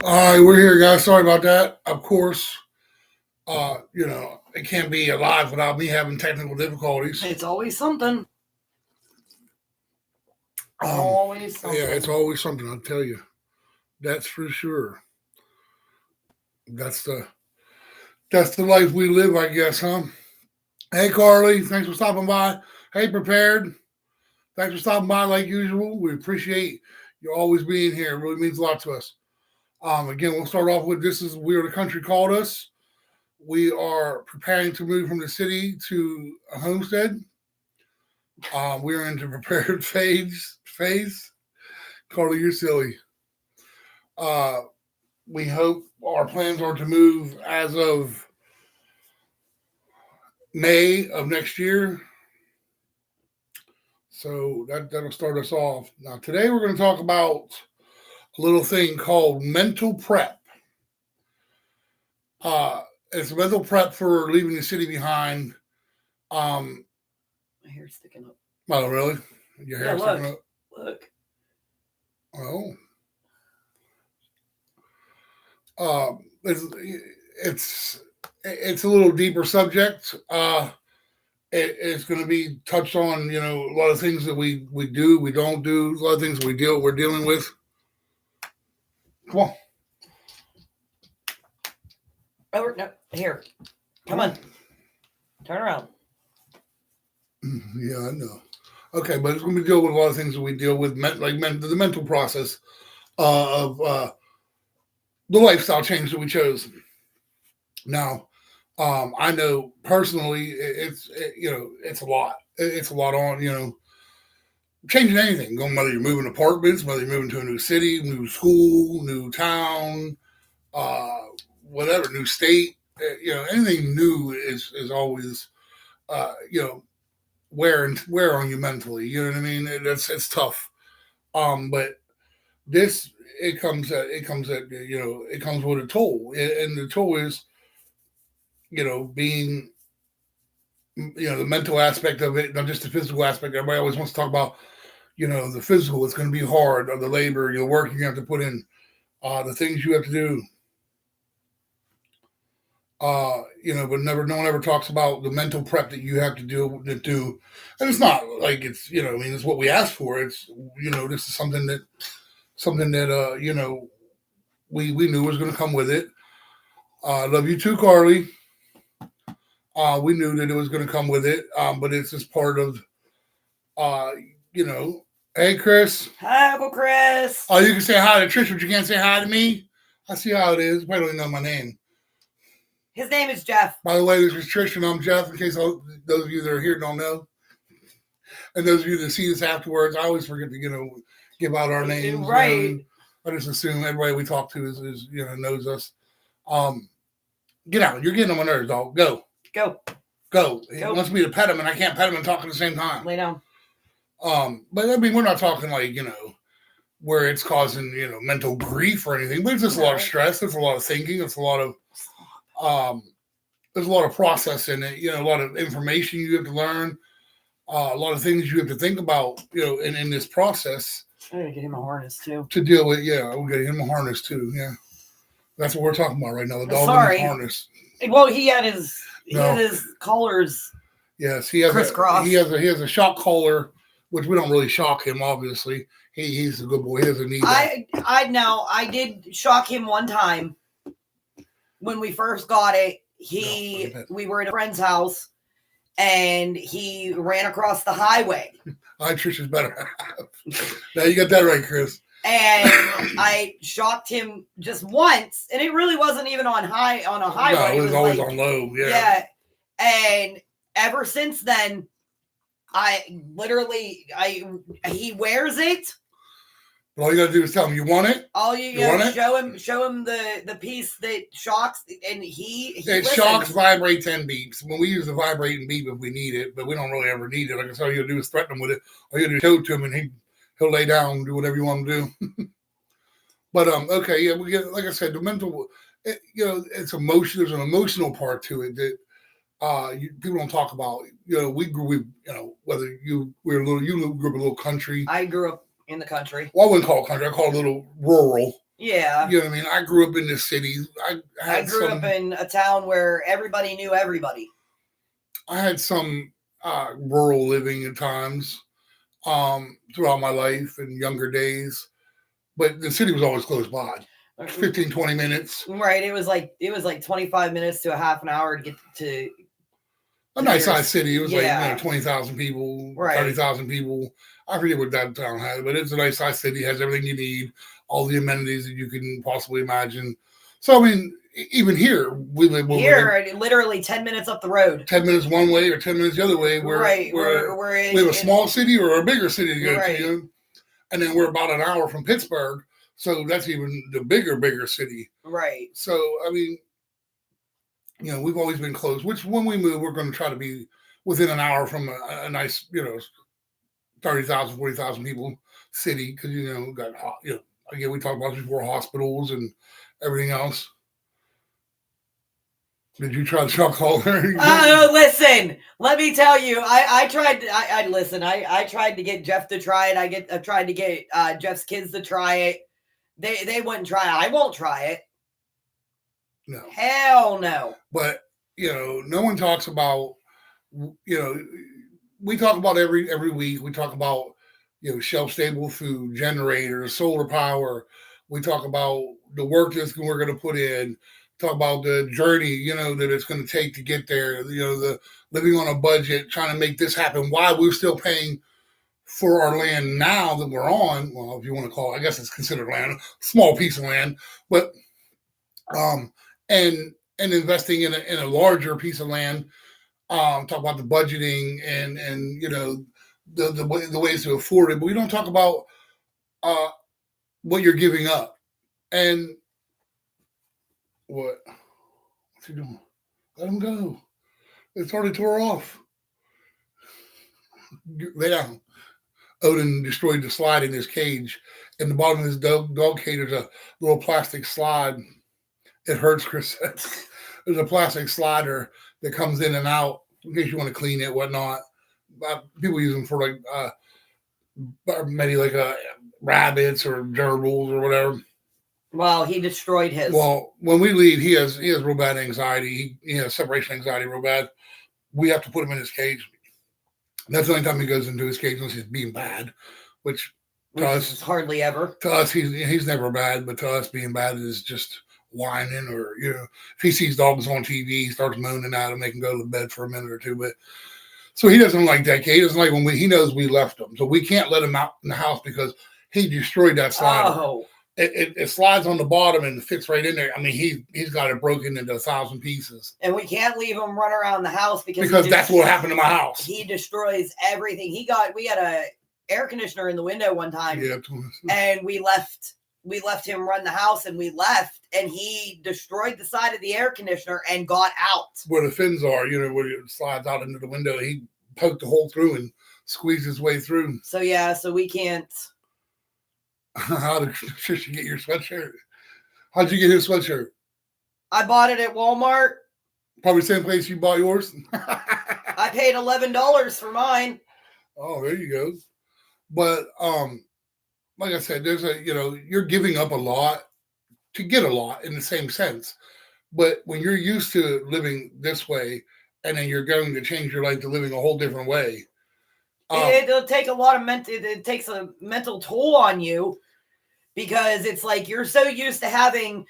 All right, we're here, guys. Sorry about that. Of course, it can't be alive without me having technical difficulties. It's always something. Always something. Yeah, it's always something, I'll tell you. That's for sure. That's the life we live, I guess, huh? Hey, Carly, thanks for stopping by. Hey, Prepared, thanks for stopping by like usual. We appreciate you always being here. It really means a lot to us. Again, we'll start off with we are the country called us. We are preparing to move from the city to a homestead. We're into prepared phase. Carly, you're silly. We hope our plans are to move as of May of next year. So that'll start us off. Now, today we're going to talk about a little thing called mental prep. It's a mental prep for leaving the city behind. My hair's sticking up. Oh, really? Your hair's sticking up? Look. Oh. It's a little deeper subject. It's going to be touched on, a lot of things that we do, we don't do, a lot of things we're dealing with. Come on. Oh, no, here. Come on. Turn around. Yeah, I know. Okay, but it's going to be dealing with a lot of things that we deal with, the mental process of the lifestyle change that we chose. Now, I know personally, it's a lot. It's a lot on, changing anything. Whether you're moving apartments, whether you're moving to a new city, new school, new town, whatever, new state. Anything new is always, wear on you mentally. You know what I mean? It's tough. But this it comes with a toll, and the toll is, being, the mental aspect of it, not just the physical aspect. Everybody always wants to talk about, the physical. It's going to be hard, or the labor, the work you have to put in, the things you have to do. But no one ever talks about the mental prep that you have to do. And it's not like it's, it's what we asked for. It's, this is something that we knew was going to come with it. Love you too, Carly. We knew that it was going to come with it, but it's just part of, hey, Chris. Hi, Uncle Chris. Oh, you can say hi to Trish, but you can't say hi to me? I see how it is. You probably don't know my name. His name is Jeff. By the way, this is Trish, and I'm Jeff, in case those of you that are here don't know. And those of you that see this afterwards, I always forget to, give out our names. Right. I just assume everybody we talk to is knows us. Get out. You're getting on my nerves, dog. Go. He wants me to pet him, and I can't pet him and talk at the same time. Lay down. But I mean, we're not talking like, where it's causing, mental grief or anything, but it's just a lot of stress. There's a lot of thinking. It's a lot of, there's a lot of process in it, a lot of information you have to learn, a lot of things you have to think about, in this process. I gotta get him a harness too. To deal with, we'll get him a harness too, yeah. That's what we're talking about right now, the dog in the harness. Well, he had his collars. Yes, he has crisscross. He has a shock collar, which we don't really shock him, obviously. He's a good boy. He doesn't need that. I did shock him one time when we first got it. We were at a friend's house, and he ran across the highway. Trisha's better. Now you got that right, Chris. And I shocked him just once, and it really wasn't even on a highway. No, it was always on low. Yeah. Yeah. And ever since then, he wears it. All you gotta do is tell him you want it. All you gotta show him the piece that shocks, and he it shocks, vibrates, and beeps. When we use the vibrate and beep if we need it, but we don't really ever need it. Like I said, all you gotta do is threaten him with it. All you gotta do is show it to him, and he'll lay down and do whatever you want him to do. But okay, yeah, we get, like I said, the mental, it's emotion. There's an emotional part to it that people don't talk about. We grew, whether you grew up in a little country. I grew up in the country. Well, I wouldn't call it country. I call it a little rural. Yeah. You know what I mean? I grew up in the city. I grew up in a town where everybody knew everybody. I had some rural living at times throughout my life and younger days, but the city was always close by. 15, 20 minutes. Right. It was like 25 minutes to a half an hour to get to a nice sized city. It was yeah. like 20,000 people, right. 30,000 people. I forget what that town had, but it's a nice sized city. It has everything you need, all the amenities that you can possibly imagine. So I mean, even here we live here, literally 10 minutes up the road. 10 minutes one way or 10 minutes the other way. We're we have a small city or a bigger city to go to, you know? And then we're about an hour from Pittsburgh, so that's even the bigger city. Right. So I mean, you know, we've always been close. Which when we move, we're going to try to be within an hour from a nice, 30,000, 40,000 people city, because got again, we talked about before, hospitals and everything else. Did you try the shock collar? Listen, let me tell you, I tried. I listen. I tried to get Jeff to try it. I tried to get Jeff's kids to try it. They wouldn't try it. I won't try it. No. Hell no. But no one talks about. We talk about every week. We talk about shelf stable food, generators, solar power. We talk about the work that we're going to put in. Talk about the journey, that it's going to take to get there. The living on a budget, trying to make this happen while we're still paying for our land now that we're on. Well, if you want to call it, I guess it's considered land, small piece of land, but and investing in a larger piece of land. Talk about the budgeting and the ways to afford it, but we don't talk about what you're giving up. And what's he doing? Let him go. It's already tore off. Lay down. Odin destroyed the slide in his cage. In the bottom of his dog cage, there's a little plastic slide. It hurts, Chris says. There's a plastic slider that comes in and out in case you want to clean it, whatnot. People use them for maybe rabbits or gerbils or whatever. Well, he destroyed his. Well, when we leave, he has real bad anxiety. He has separation anxiety real bad. We have to put him in his cage. That's the only time he goes into his cage unless he's being bad, which to us is hardly ever. To us, he's never bad, but to us, being bad is just whining, or if he sees dogs on TV, he starts moaning at them, they can go to bed for a minute or two. But so he doesn't like that. He doesn't like when he knows we left him, so we can't let him out in the house because he destroyed that slider. Oh. It slides on the bottom and fits right in there. I mean, he's got it broken into 1,000 pieces. And we can't leave him run around the house because that's what happened to my house. He destroys everything. We had a air conditioner in the window one time. Yeah. And we left him run the house, and we left, and he destroyed the side of the air conditioner and got out. Where the fins are, where it slides out into the window, he poked a hole through and squeezed his way through. So we can't. How did Trisha get your sweatshirt? How'd you get his sweatshirt? I bought it at Walmart. Probably the same place you bought yours? I paid $11 for mine. Oh, there you go. But like I said, there's you're giving up a lot to get a lot in the same sense. But when you're used to living this way, and then you're going to change your life to living a whole different way, it'll take a lot of it takes a mental toll on you, because it's like you're so used to having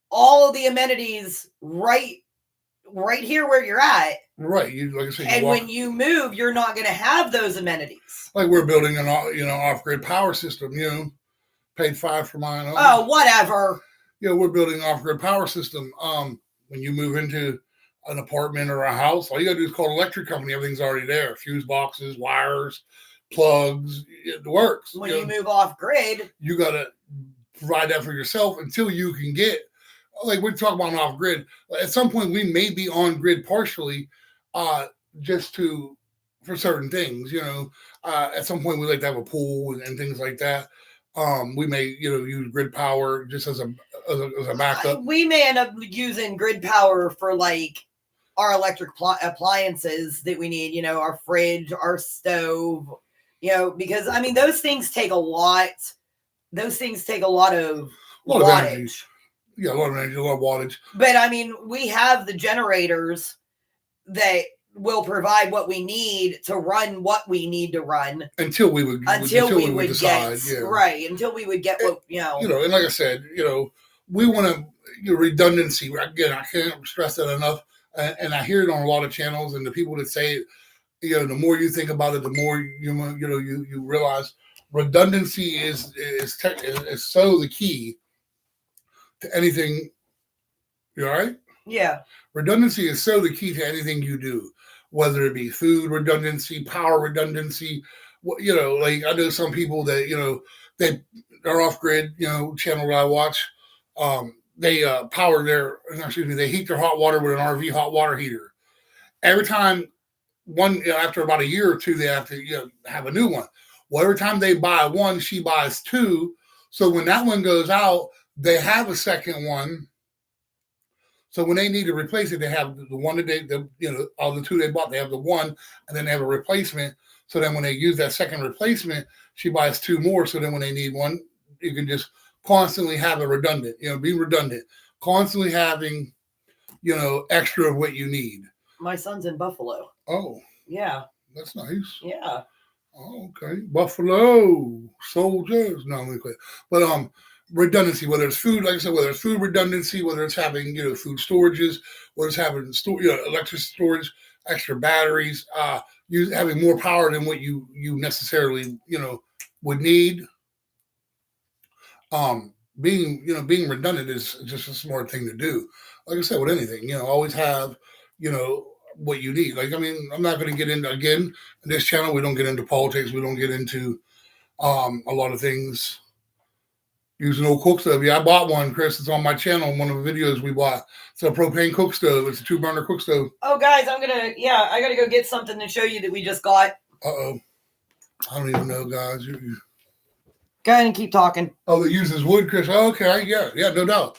all of the amenities right here where you're at. Right. You, like I said, and when you move, you're not going to have those amenities. Like we're building an off-grid power system. Paid $5 for mine. Oh, whatever. We're building an off-grid power system. When you move into an apartment or a house, all you got to do is call an electric company. Everything's already there: fuse boxes, wires, plugs. It works. When you move off grid, you got to provide that for yourself until you can get. Like we're talking about off grid. At some point, we may be on grid partially, just for certain things. At some point, we like to have a pool and things like that. We may use grid power just as a backup. We may end up using grid power for our electric appliances that we need. Our fridge, our stove. Because those things take a lot. Those things take a lot of lot of energy. Yeah, a lot of energy, a lot of wattage. But I mean, we have the generators that will provide what we need to run what we need to run until we would decide, right, until we would get what and like I said, we want to redundancy. Again, I can't stress that enough, and I hear it on a lot of channels, and the people that say it, the more you think about it, the more you realize redundancy is so the key to anything. You all right? Yeah. Redundancy is so the key to anything you do, whether it be food redundancy, power redundancy. Like I know some people that they're off grid. Channel that I watch, they they heat their hot water with an RV hot water heater. Every time after about a year or two, they have to have a new one. Well, every time they buy one, she buys two. So when that one goes out, they have a second one. So when they need to replace it, they have the one that all the two they bought, they have the one, and then they have a replacement. So then when they use that second replacement, she buys two more. So then when they need one, you can just constantly have a redundant, be redundant, constantly having, extra of what you need. My son's in Buffalo. Oh. Yeah. That's nice. Yeah. Oh, okay. Buffalo soldiers. No, I'm going to quit. But, redundancy, whether it's food, like I said, whether it's food redundancy, whether it's having food storages, whether it's having electric storage, extra batteries, having more power than what you necessarily would need. Being redundant is just a smart thing to do. Like I said, with anything, always have what you need. Like, I mean, I'm not going to get into, again, in this channel, we don't get into politics, we don't get into a lot of things. Using old cook stove. Yeah, I bought one, Chris. It's on my channel. One of the videos we bought. It's a propane cook stove. It's a 2-burner cook stove. Oh, guys, I got to go get something to show you that we just got. Uh-oh. I don't even know, guys. Go ahead and keep talking. Oh, it uses wood, Chris. Oh, okay. Yeah, no doubt.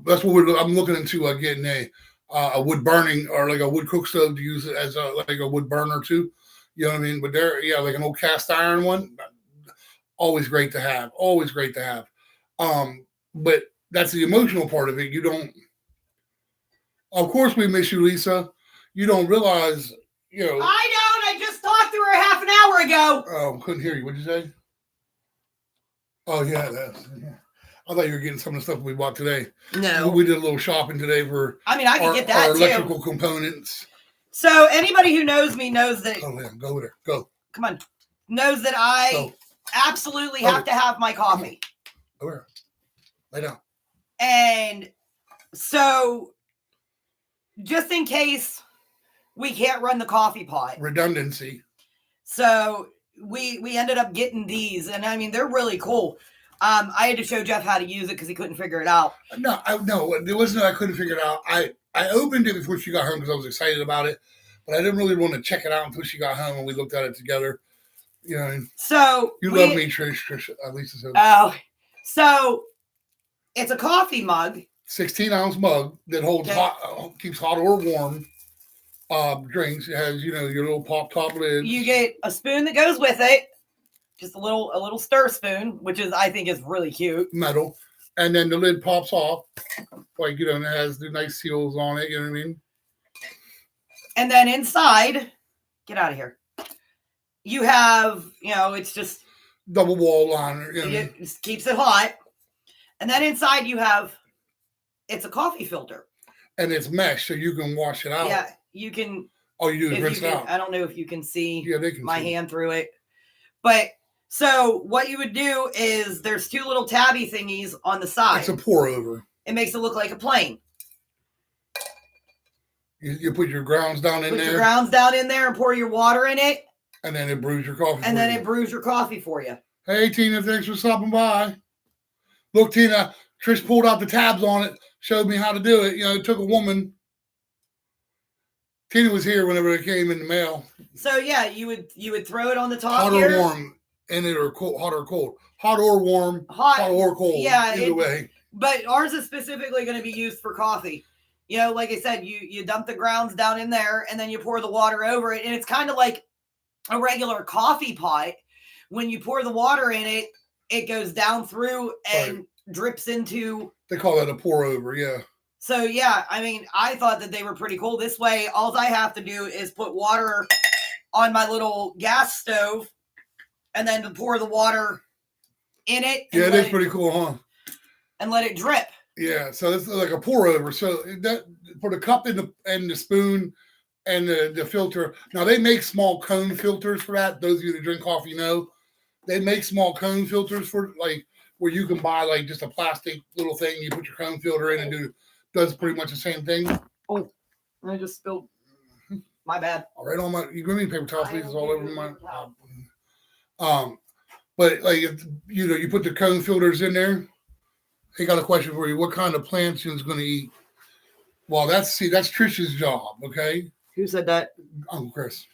That's what I'm looking into, getting a wood burning or like a wood cook stove to use it as like a wood burner too. You know what I mean? But like an old cast iron one. Always great to have. Always great to have. But that's the emotional part of it. You don't, of course we miss you, Lisa. You don't realize, I don't. I just talked to her half an hour ago. Oh, couldn't hear you. What'd you say? Oh, yeah. I thought you were getting some of the stuff we bought today. No. We did a little shopping today for I can get that our electrical components. So anybody who knows me knows that. Oh, yeah. Go with her. Go. Come on. Knows that I absolutely have to have my coffee. Over. Lay down. And so, just in case we can't run the coffee pot. Redundancy. So, we ended up getting these. And, I mean, they're really cool. I had to show Jeff how to use it because he couldn't figure it out. No, there wasn't I couldn't figure it out. I opened it before she got home because I was excited about it. But I didn't really want to check it out until she got home and we looked at it together. So you love me, Trish. At least it's oh, so it's a coffee mug, 16-ounce mug that holds keeps hot or warm drinks. It has your little pop top lid. You get a spoon that goes with it, just a little stir spoon, which I think is really cute. Metal, and then the lid pops off, like and it has the nice seals on it. You know what I mean? And then inside, get out of here. You have, it's just double wall liner. It just keeps it hot. And then inside you have, it's a coffee filter. And it's mesh, so you can wash it out. Yeah, you can. All you do is rinse it out. I don't know if you can see my hand through it. But, so what you would do is there's 2 little tabby thingies on the side. It's a pour over. It makes it look like a plane. You put your grounds down in there. Put your grounds down in there and pour your water in it. And then it brews your coffee And then it brews your coffee for you. Hey, Tina, thanks for stopping by. Look, Tina, Trish pulled out the tabs on it, showed me how to do it. It took a woman. Tina was here whenever it came in the mail. So, yeah, you would throw it on the top hot or warm in it, or cold, hot or cold. Hot or warm, hot or cold. Yeah, either way. But ours is specifically going to be used for coffee. Like I said, you dump the grounds down in there, and then you pour the water over it. And it's kind of like a regular coffee pot. When you pour the water in it, it goes down through and drips into. They call that a pour over, yeah. So yeah, I mean, I thought that they were pretty cool. This way, all I have to do is put water on my little gas stove, and then to pour the water in it. Yeah, it is pretty cool, huh? And let it drip. Yeah, so it's like a pour over. So that for the cup and the spoon and the filter. Now they make small cone filters for that. Those of you that drink coffee know they make small cone filters for like where you can buy like just a plastic little thing. You put your cone filter in and does pretty much the same thing. Oh, I just spilled. My bad. All right, on my you give me paper towel, please. It's all over my. But like you put the cone filters in there. He got a question for you. What kind of plants is going to eat? Well, that's Trish's job. Okay. Who said that? Uncle Chris.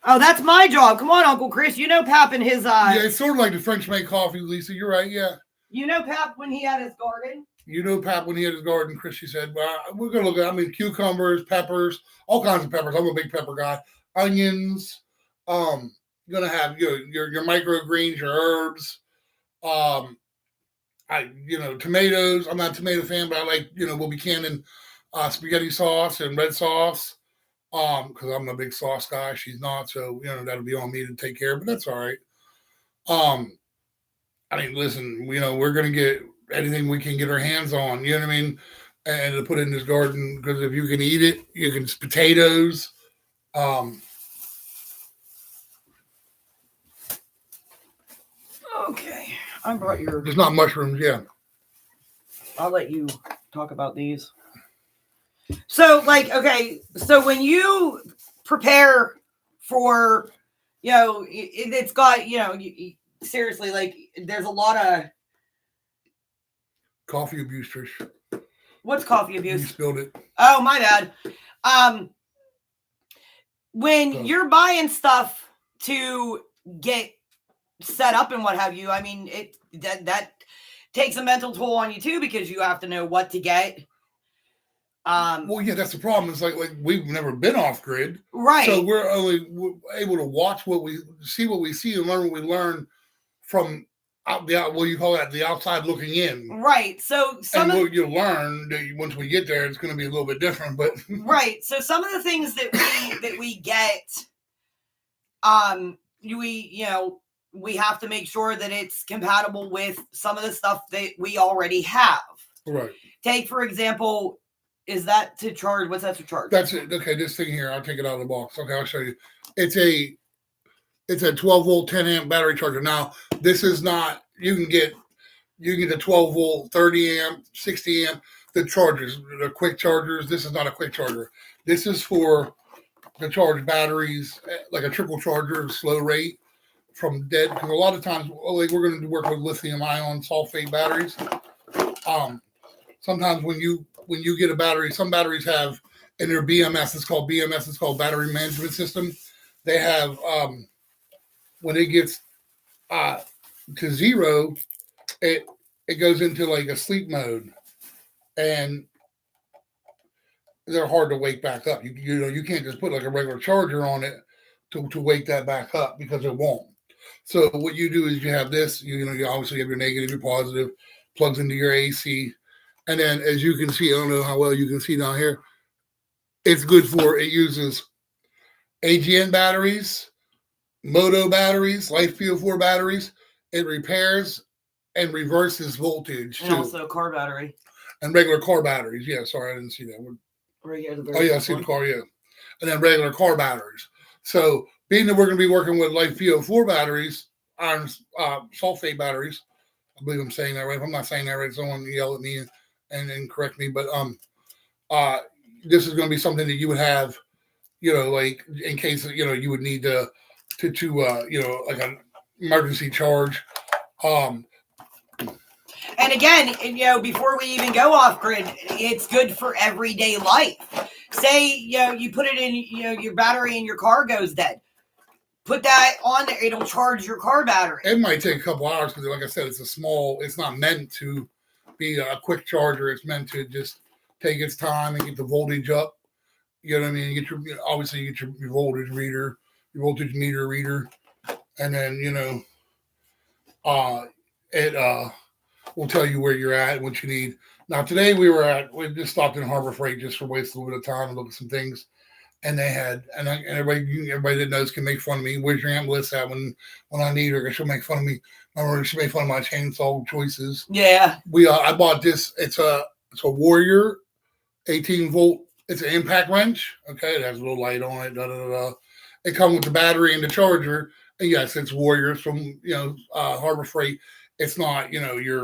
Oh, that's my job. Come on, Uncle Chris. You know Pap and his Yeah, it's sort of like the French make coffee, Lisa. You're right. Yeah. You know Pap when he had his garden? You know Pap when he had his garden, Chris, she said. Well, we're going to look at, cucumbers, peppers, all kinds of peppers. I'm a big pepper guy. Onions. You're going to have your microgreens, your herbs. Tomatoes. I'm not a tomato fan, but I like, we'll be canning spaghetti sauce and red sauce. Because I'm a big sauce guy. She's not, so that'll be on me to take care of, but that's all right. Listen, we're gonna get anything we can get our hands on, you know what I mean? And to put in this garden, because if you can eat it, you can potatoes. Okay. I brought your. There's not mushrooms, yeah. I'll let you talk about these. So, so when you prepare for, it's got, seriously, there's a lot of coffee abuse, Trish. What's coffee abuse? You spilled it. Oh, my bad. When you're buying stuff to get set up and what have you, that takes a mental toll on you too, because you have to know what to get. Well, yeah, that's the problem. It's like we've never been off grid, right? So we're only able to watch what we see, and learn what we learn from the outside looking in, right? So what you learn once we get there, it's going to be a little bit different, but right. So some of the things that we get, we have to make sure that it's compatible with some of the stuff that we already have. Right. Take for example. Is that to charge? What's that to charge? That's it. Okay, this thing here, I'll take it out of the box. Okay, I'll show you. It's a 12 volt, 10 amp battery charger. Now, this is not. You can get the 12 volt, 30 amp, 60 amp. The chargers, the quick chargers. This is not a quick charger. This is for the charge batteries, like a trickle charger, slow rate from dead. Because a lot of times, we're going to work with lithium ion sulfate batteries. Sometimes when you get a battery, some batteries have in their BMS, it's called battery management system. They have when it gets to zero, it goes into like a sleep mode, and they're hard to wake back up. You can't just put like a regular charger on it to wake that back up, because it won't. So what you do is you have this, you obviously have your negative, your positive, plugs into your AC. And then, as you can see, I don't know how well you can see down here, it uses AGN batteries, Moto batteries, Life PO4 batteries. It repairs and reverses voltage, and also a car battery. And regular car batteries. Yeah, sorry, I didn't see that one. Right here, I see the car, yeah. And then regular car batteries. So, being that we're going to be working with Life PO4 batteries, iron sulfate batteries, I believe I'm saying that right. If I'm not saying that right, someone yell at me and correct me, but this is going to be something that you would have, like in case you would need to like an emergency charge. And again, before we even go off grid, it's good for everyday life. Say you put it in, your battery in your car goes dead. Put that on there; it'll charge your car battery. It might take a couple hours because, like I said, it's not meant to be a quick charger. It's meant to just take its time and get the voltage up. You know what I mean? You get your voltage reader, your voltage meter reader, and then will tell you where you're at and what you need. Now today we just stopped in Harbor Freight just for waste a little bit of time and look at some things. And they had, and everybody that knows can make fun of me. Where's your Aunt Melissa at when I need her? She'll make fun of me. Remember, she made fun of my chainsaw choices. Yeah. I bought this. It's a Warrior 18 volt. It's an impact wrench. Okay, it has a little light on it. It comes with the battery and the charger. And yes, it's Warrior from Harbor Freight. It's not it's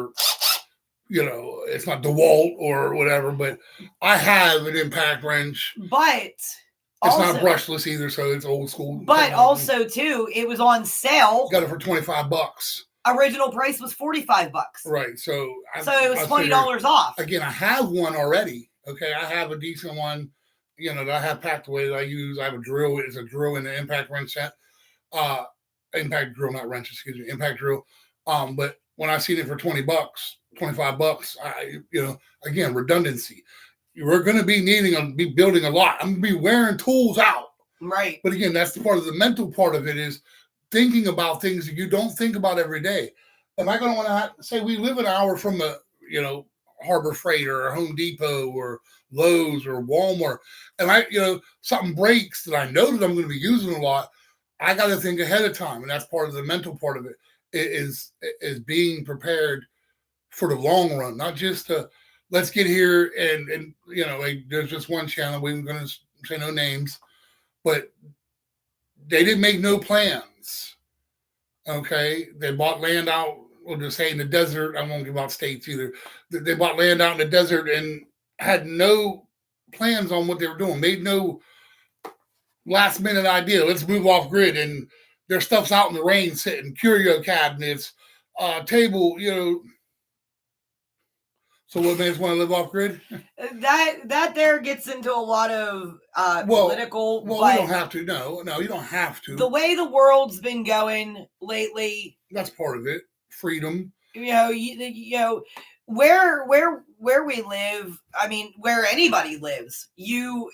not DeWalt or whatever. But I have an impact wrench. But it's not brushless either, so it's old school. But also, too, it was on sale. Got it for $25. Original price was $45. Right, so it was $20 off. Again, I have one already. Okay, I have a decent one, that I have packed away that I use. I have a drill. It's a drill in the impact wrench set. Impact drill, not wrench. Excuse me, impact drill. But when I seen it for $20, $25, again, redundancy. We're going to be be building a lot. I'm going to be wearing tools out. Right. But again, that's the part of the mental part of it is thinking about things that you don't think about every day. Am I going to want to say we live an hour from the, Harbor Freight or Home Depot or Lowe's or Walmart, and something breaks that I know that I'm going to be using a lot, I got to think ahead of time. And that's part of the mental part of it is being prepared for the long run, not just let's get here and there's just one channel. We're going to say no names, but they didn't make no plans. Okay. They bought land out, we'll just say in the desert. I won't give out states either. They bought land out in the desert and had no plans on what they were doing, made no last minute idea. Let's move off grid. And their stuff's out in the rain sitting, curio cabinets, table, So what makes want to live off grid? That there gets into a lot of political. Well, we don't have to. No, you don't have to. The way the world's been going lately. That's part of it. Freedom. Where we live. I mean, where anybody lives. You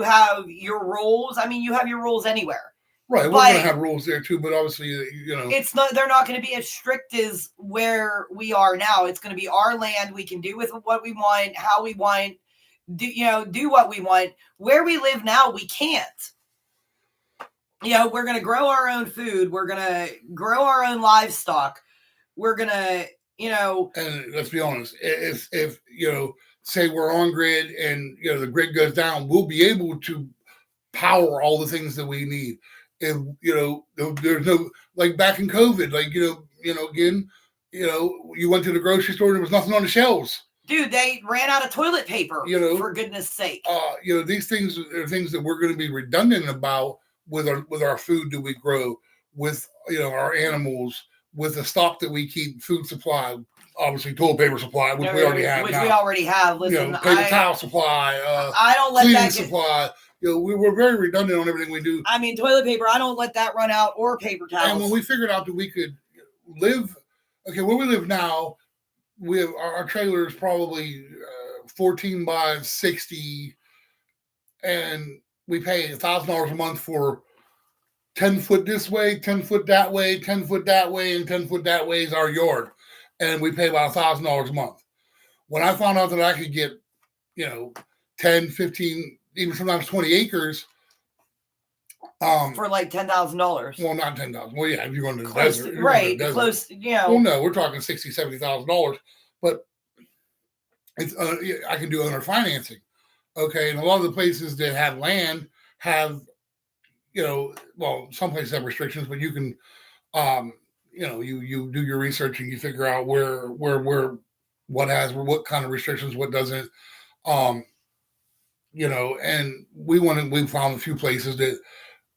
have your rules. I mean, you have your rules anywhere. Right, we're going to have rules there too, but obviously, it's not. They're not going to be as strict as where we are now. It's going to be our land. We can do with what we want, how we want, do what we want. Where we live now, we can't. We're going to grow our own food. We're going to grow our own livestock. We're going to, And let's be honest, if say we're on grid and the grid goes down, we'll be able to power all the things that we need. If there's no, like back in COVID, again, you went to the grocery store, there was nothing on the shelves. Dude, they ran out of toilet paper, for goodness sake. These things are things that we're going to be redundant about with our food that we grow, with our animals, with the stock that we keep, food supply, obviously toilet paper supply, which we already have. We already have. Listen, paper towel supply, I don't let cleaning that supply. We're very redundant on everything we do. I mean, toilet paper, I don't let that run out, or paper towels. And when we figured out that we could live, where we live now, we have our trailer is probably 14 by 60, and we pay $1,000 a month for 10 foot this way, 10 foot that way, 10 foot that way, and 10 foot that way is our yard. And we pay about $1,000 a month. When I found out that I could get, 10, 15, even sometimes 20 acres. For like $10,000. Well, not $10,000. Well, yeah, if you're going to the desert. Right, close, Well, no, we're talking $60,000, $70,000. But it's I can do owner financing. Okay, and a lot of the places that have land have, some places have restrictions, but you can, you do your research and you figure out where what kind of restrictions, what doesn't. And we found a few places that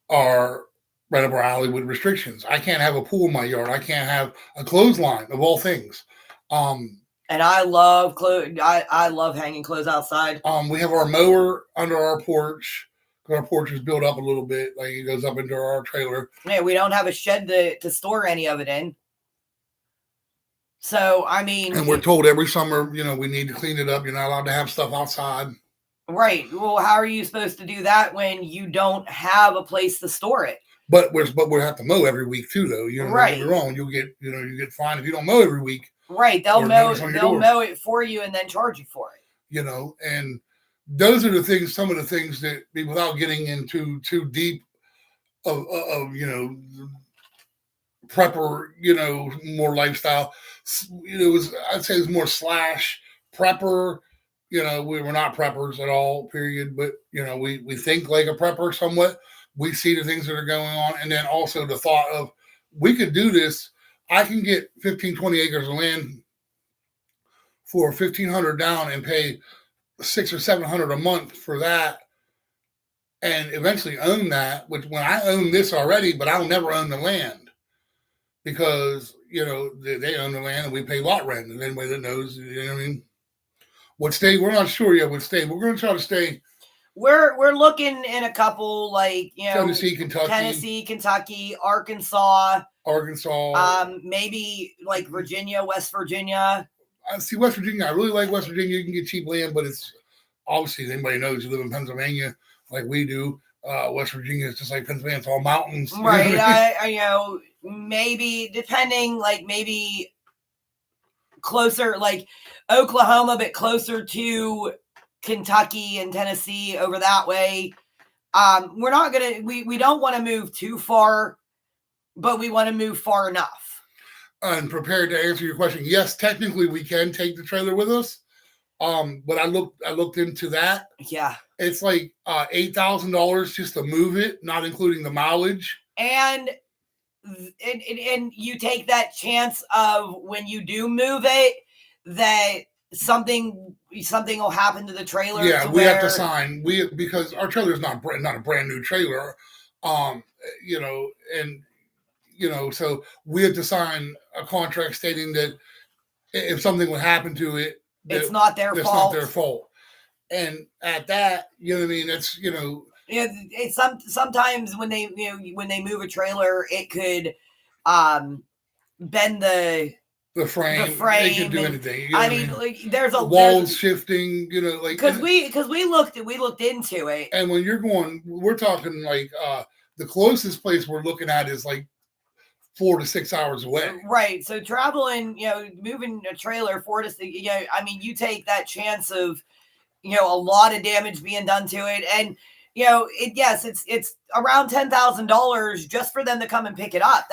are right up our alley with restrictions. I can't have a pool in my yard. I can't have a clothesline, of all things. And I love I love hanging clothes outside. We have our mower under our porch. Our porch is built up a little bit, like it goes up into our trailer. Yeah, we don't have a shed to store any of it in. So, I mean... And we're told every summer, we need to clean it up. You're not allowed to have stuff outside. Right. Well, how are you supposed to do that when you don't have a place to store it? But we have to mow every week too, though. Right. Don't get me wrong. You get fined if you don't mow every week. Right. They'll mow it for you and then charge you for it. You know, and those are the things, some of the things that, without getting into too deep of you know, prepper, you know, more lifestyle, you know, I'd say it's more slash prepper. You know, we're not preppers at all, period. But, you know, we think like a prepper somewhat. We see the things that are going on. And then also the thought of, we could do this. I can get 15, 20 acres of land for $1,500 down and pay $600 or $700 a month for that, and eventually own that. Which, when I own this already, but I'll never own the land, because, you know, they own the land and we pay lot rent. And anybody that knows, you know what I mean? What state? We're not sure yet what state. We're going to try to stay. We're looking in a couple, like, you know, Tennessee, Kentucky, Arkansas, maybe like Virginia, West Virginia. I see West Virginia. I really like West Virginia. You can get cheap land, but it's obviously, anybody knows, you live in Pennsylvania like we do. West Virginia is just like Pennsylvania. It's all mountains. Right. I you know, maybe depending, like maybe closer, like Oklahoma, but closer to Kentucky and Tennessee over that way. We're not going to, we don't want to move too far, but we want to move far enough. And prepared to answer your question. Yes, technically we can take the trailer with us. But I looked into that. Yeah. It's like $8,000 just to move it, not including the mileage. And you take that chance of, when you do move it, that something will happen to the trailer. Yeah, we have to sign. Because our trailer is not a brand new trailer. You know, and you know, so we have to sign a contract stating that if something would happen to it, it's not their fault. It's not their fault. And at that, you know what I mean? It's, you know, it's sometimes when they, you know, when they move a trailer, it could bend the frame. They could do anything. You know I mean, like, there's a walls shifting, you know, like, because we looked into it. And when you're going, we're talking like the closest place we're looking at is like 4 to 6 hours away. Right. So traveling, you know, moving a trailer 4 to 6, you know, I mean, you take that chance of, you know, a lot of damage being done to it. And, you know, it's around $10,000 just for them to come and pick it up.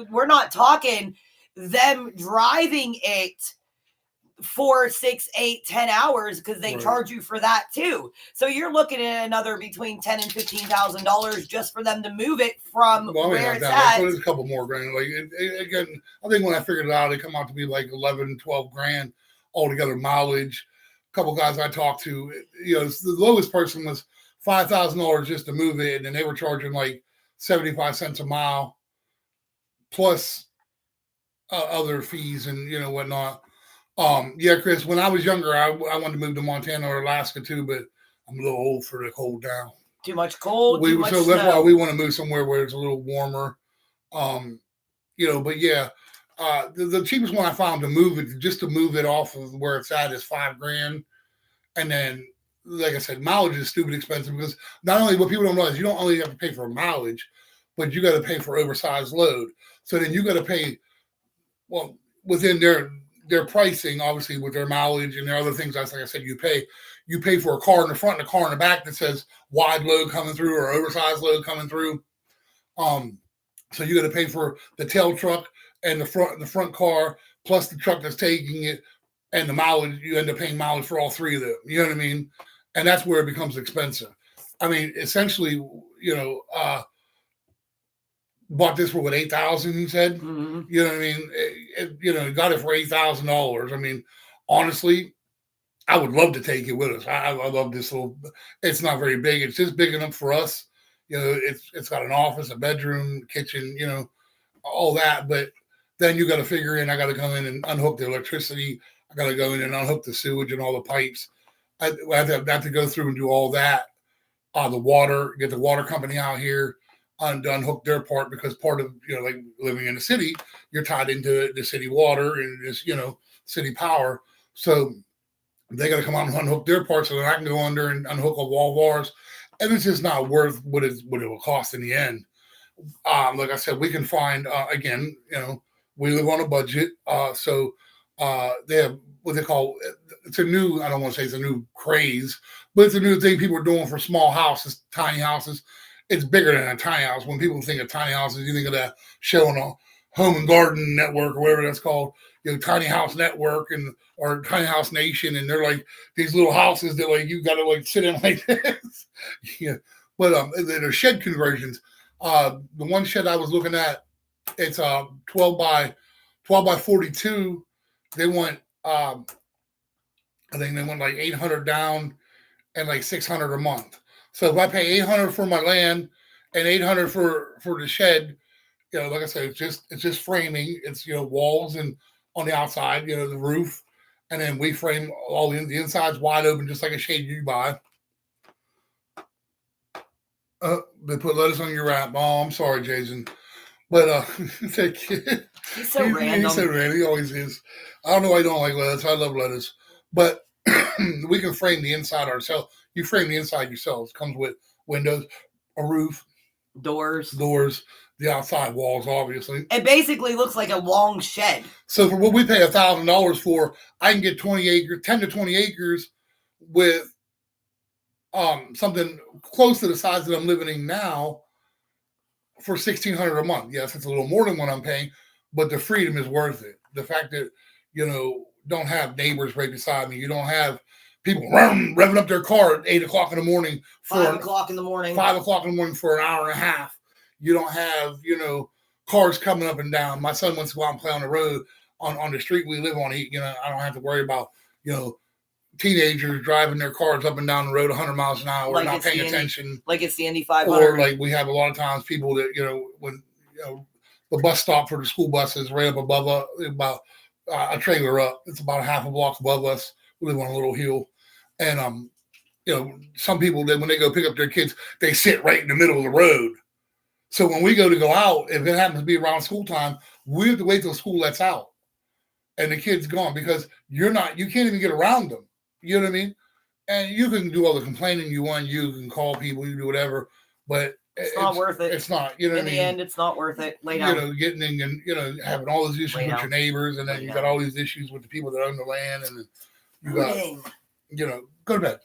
We're not talking them driving it 4, 6, 8, 10 hours, because they charge you for that too. So you're looking at another between $10,000 and $15,000 just for them to move it from where it's at. It's a couple more grand. Like, again, I think when I figured it out, it come out to be like 11, 12 grand altogether mileage. A couple guys I talked to, you know, the lowest person was $5,000 just to move it, and then they were charging like 75 cents a mile plus other fees and, you know, whatnot. Yeah, Chris, when I was younger, I wanted to move to Montana or Alaska too, but I'm a little old for the cold down. Too much cold. So that's why we want to move somewhere where it's a little warmer. You know, but yeah, the cheapest one I found to move it off of where it's at is $5,000. And then, like I said, mileage is stupid expensive, because not only, what people don't realize, you don't only have to pay for mileage, but you got to pay for oversized load. So then you got to pay, well, within their pricing, obviously, with their mileage and their other things. Like I said, you pay for a car in the front and a car in the back that says wide load coming through or oversized load coming through. So you got to pay for the tail truck and the front car, plus the truck that's taking it, and the mileage. You end up paying mileage for all three of them. You know what I mean? And that's where it becomes expensive. I mean, essentially, you know, bought this for what, $8,000? You said, mm-hmm. You know what I mean? You know, got it for $8,000. I mean, honestly, I would love to take it with us. I love this little. It's not very big. It's just big enough for us. You know, it's got an office, a bedroom, kitchen. You know, all that. But then you got to figure in. I got to come in and unhook the electricity. I got to go in and unhook the sewage and all the pipes. I have to go through and do all that. The water, get the water company out here and unhook their part, because part of, you know, like living in the city, you're tied into the city water and this, you know, city power. So they got to come out and unhook their part so that I can go under and unhook a wall of ours. And it's just not worth what it will cost in the end. Like I said, we can find, again, you know, We live on a budget. So they have what they call, it's a new, I don't want to say it's a new craze, but it's a new thing people are doing for small houses, tiny houses. It's bigger than a tiny house. When people think of tiny houses, you think of that show on a Home and Garden Network or whatever that's called, Tiny House Network or Tiny House Nation, and they're like these little houses that like you got to like sit in like this. Yeah, but they're shed conversions. The one shed I was looking at, it's 12 by 42. They want I think they want like 800 down and like 600 a month. So if I pay 800 for my land and 800 for the shed, like I said, it's just framing. It's walls and on the outside, the roof, and then we frame all the inside's wide open, just like a shade you buy. They put lettuce on your wrap. Oh, I'm sorry, Jason, but thank you. He's so random. He's so random. He always is. I don't know why you don't like lettuce. I love lettuce, but we can frame the inside ourselves. You frame the inside yourselves. It comes with windows, a roof, doors, the outside walls, obviously. It basically looks like a long shed. So for what we pay $1,000 for, I can get 10 to 20 acres with something close to the size that I'm living in now for $1,600 a month. Yes, it's a little more than what I'm paying, but the freedom is worth it. The fact that don't have neighbors right beside me. You don't have people revving up their car at 8 o'clock in the morning. 5 o'clock in the morning. 5 o'clock in the morning for an hour and a half. You don't have, cars coming up and down. My son wants to go out and play on the road on the street we live on. I don't have to worry about, teenagers driving their cars up and down the road 100 miles an hour, not paying attention. Like it's the Indy 500. Or like we have a lot of times people that, when, the bus stop for the school bus is right up above about a trailer up. It's about a half a block above us. We live on a little hill. And, some people, that when they go pick up their kids, they sit right in the middle of the road. So when we go out, if it happens to be around school time, we have to wait till school lets out and the kid's gone because you can't even get around them. You know what I mean? And you can do all the complaining you want. You can call people, you can do whatever, but it's not worth it. It's not, in the end, it's not worth it. Lay down. Getting in and, having all those issues with your neighbors, and then you got all these issues with the people that own the land, and you got, go to bed.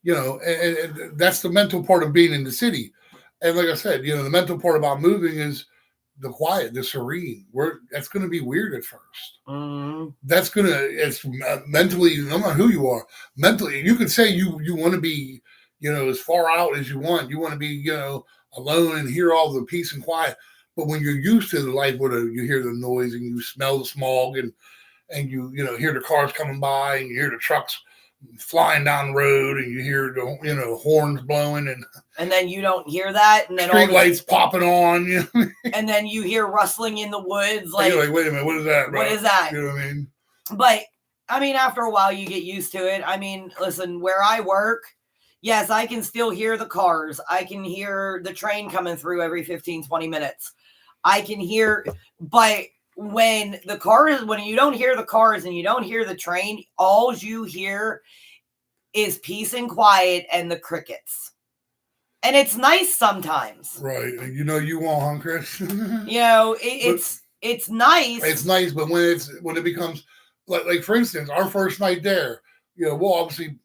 And that's the mental part of being in the city. And like I said, the mental part about moving is the quiet, the serene. That's going to be weird at first. Mm-hmm. It's mentally, no matter who you are, mentally, you can say you want to be, as far out as you want. You want to be, alone and hear all the peace and quiet. But when you're used to the life where you hear the noise and you smell the smog and you hear the cars coming by and you hear the trucks flying down the road and you hear the horns blowing and then you don't hear that and then street lights popping on and then you hear rustling in the woods like wait a minute, what is that, bro? What is that? You know what I mean? But I mean, after a while you get used to it. I mean, listen, where I work, yes, I can still hear the cars. I can hear the train coming through every 15-20 minutes. I can hear, but when you don't hear the cars and you don't hear the train, all you hear is peace and quiet and the crickets. And it's nice sometimes. Right. You want, huh, Chris? It's nice. It's nice, but when it becomes like for instance, our first night there, we'll obviously,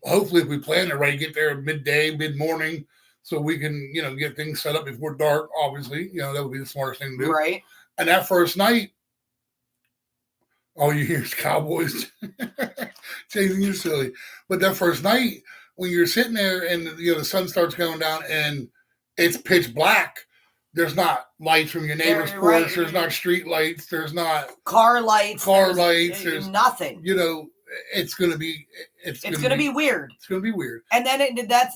hopefully if we plan it right, get there midday, mid-morning, so we can, get things set up before dark, obviously. That would be the smartest thing to do. Right. And that first night, all you hear is cowboys. Jason, you're silly. But that first night, when you're sitting there and the sun starts going down and it's pitch black, there's not lights from your neighbor's porch. Right. There's not street lights. There's not car lights. There's nothing. It's going to be. It's going to be weird. It's going to be weird. And then that's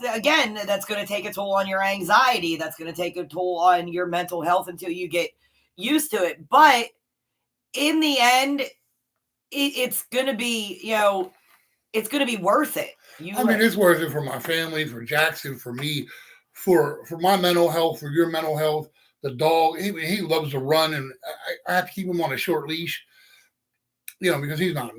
going to take a toll on your anxiety. That's going to take a toll on your mental health until you get used to it. But in the end, it's going to be, it's going to be worth it. It's worth it for my family, for Jackson, for me, for my mental health, for your mental health. The dog, he loves to run, and I have to keep him on a short leash, because he's not,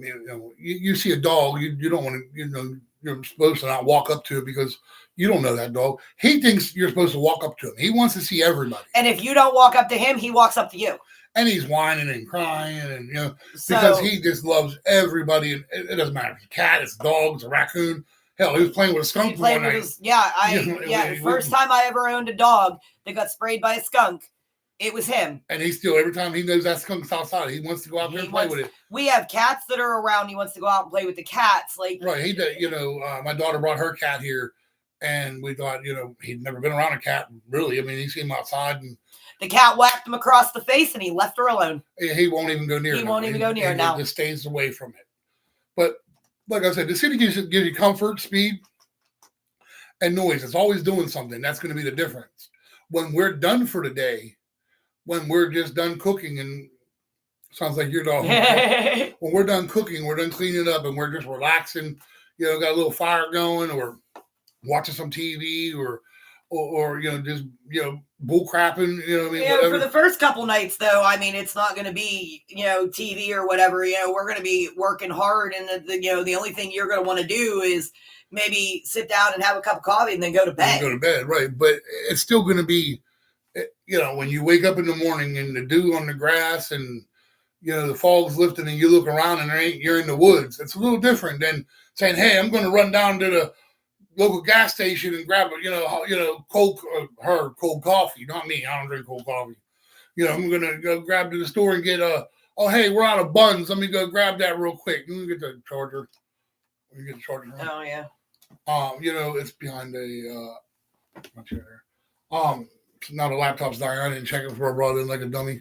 you see a dog, you don't want to, you're supposed to not walk up to it because you don't know that dog. He thinks you're supposed to walk up to him. He wants to see everybody. And if you don't walk up to him, he walks up to you. And he's whining and crying, and because he just loves everybody, and it doesn't matter if it's a cat, it's a dog, it's a raccoon. Hell, he was playing with a skunk one night. First time I ever owned a dog that got sprayed by a skunk, it was him. And he still, every time he knows that skunk's outside, he wants to go out there and play with it. We have cats that are around. He wants to go out and play with the cats. Right. He did. My daughter brought her cat here, and we thought, he'd never been around a cat really. I mean, he seen him outside, and the cat whacked him across the face, and he left her alone. He won't even go near. He won't even go near now. He just stays away from it. But like I said, the city gives you comfort, speed, and noise. It's always doing something. That's going to be the difference. When we're done for the day, when we're just done cooking, and sounds like your dog. When we're done cooking, we're done cleaning up, and we're just relaxing. Got a little fire going, or watching some TV, or just bull crapping. For the first couple nights, though, I mean, it's not going to be TV or whatever. We're going to be working hard, and the only thing you're going to want to do is maybe sit down and have a cup of coffee and then go to bed. Right? But it's still going to be, when you wake up in the morning and the dew on the grass, and the fog's lifting, and you look around and you're in the woods. It's a little different than saying, "Hey, I'm going to run down to the local gas station and grab cold coffee." Not me. I don't drink cold coffee. I'm gonna go grab to the store and get hey, we're out of buns. Let me go grab that real quick. Let me get the charger. Oh yeah. It's behind my chair. Now the laptop's dying. I didn't check it before I brought it in like a dummy.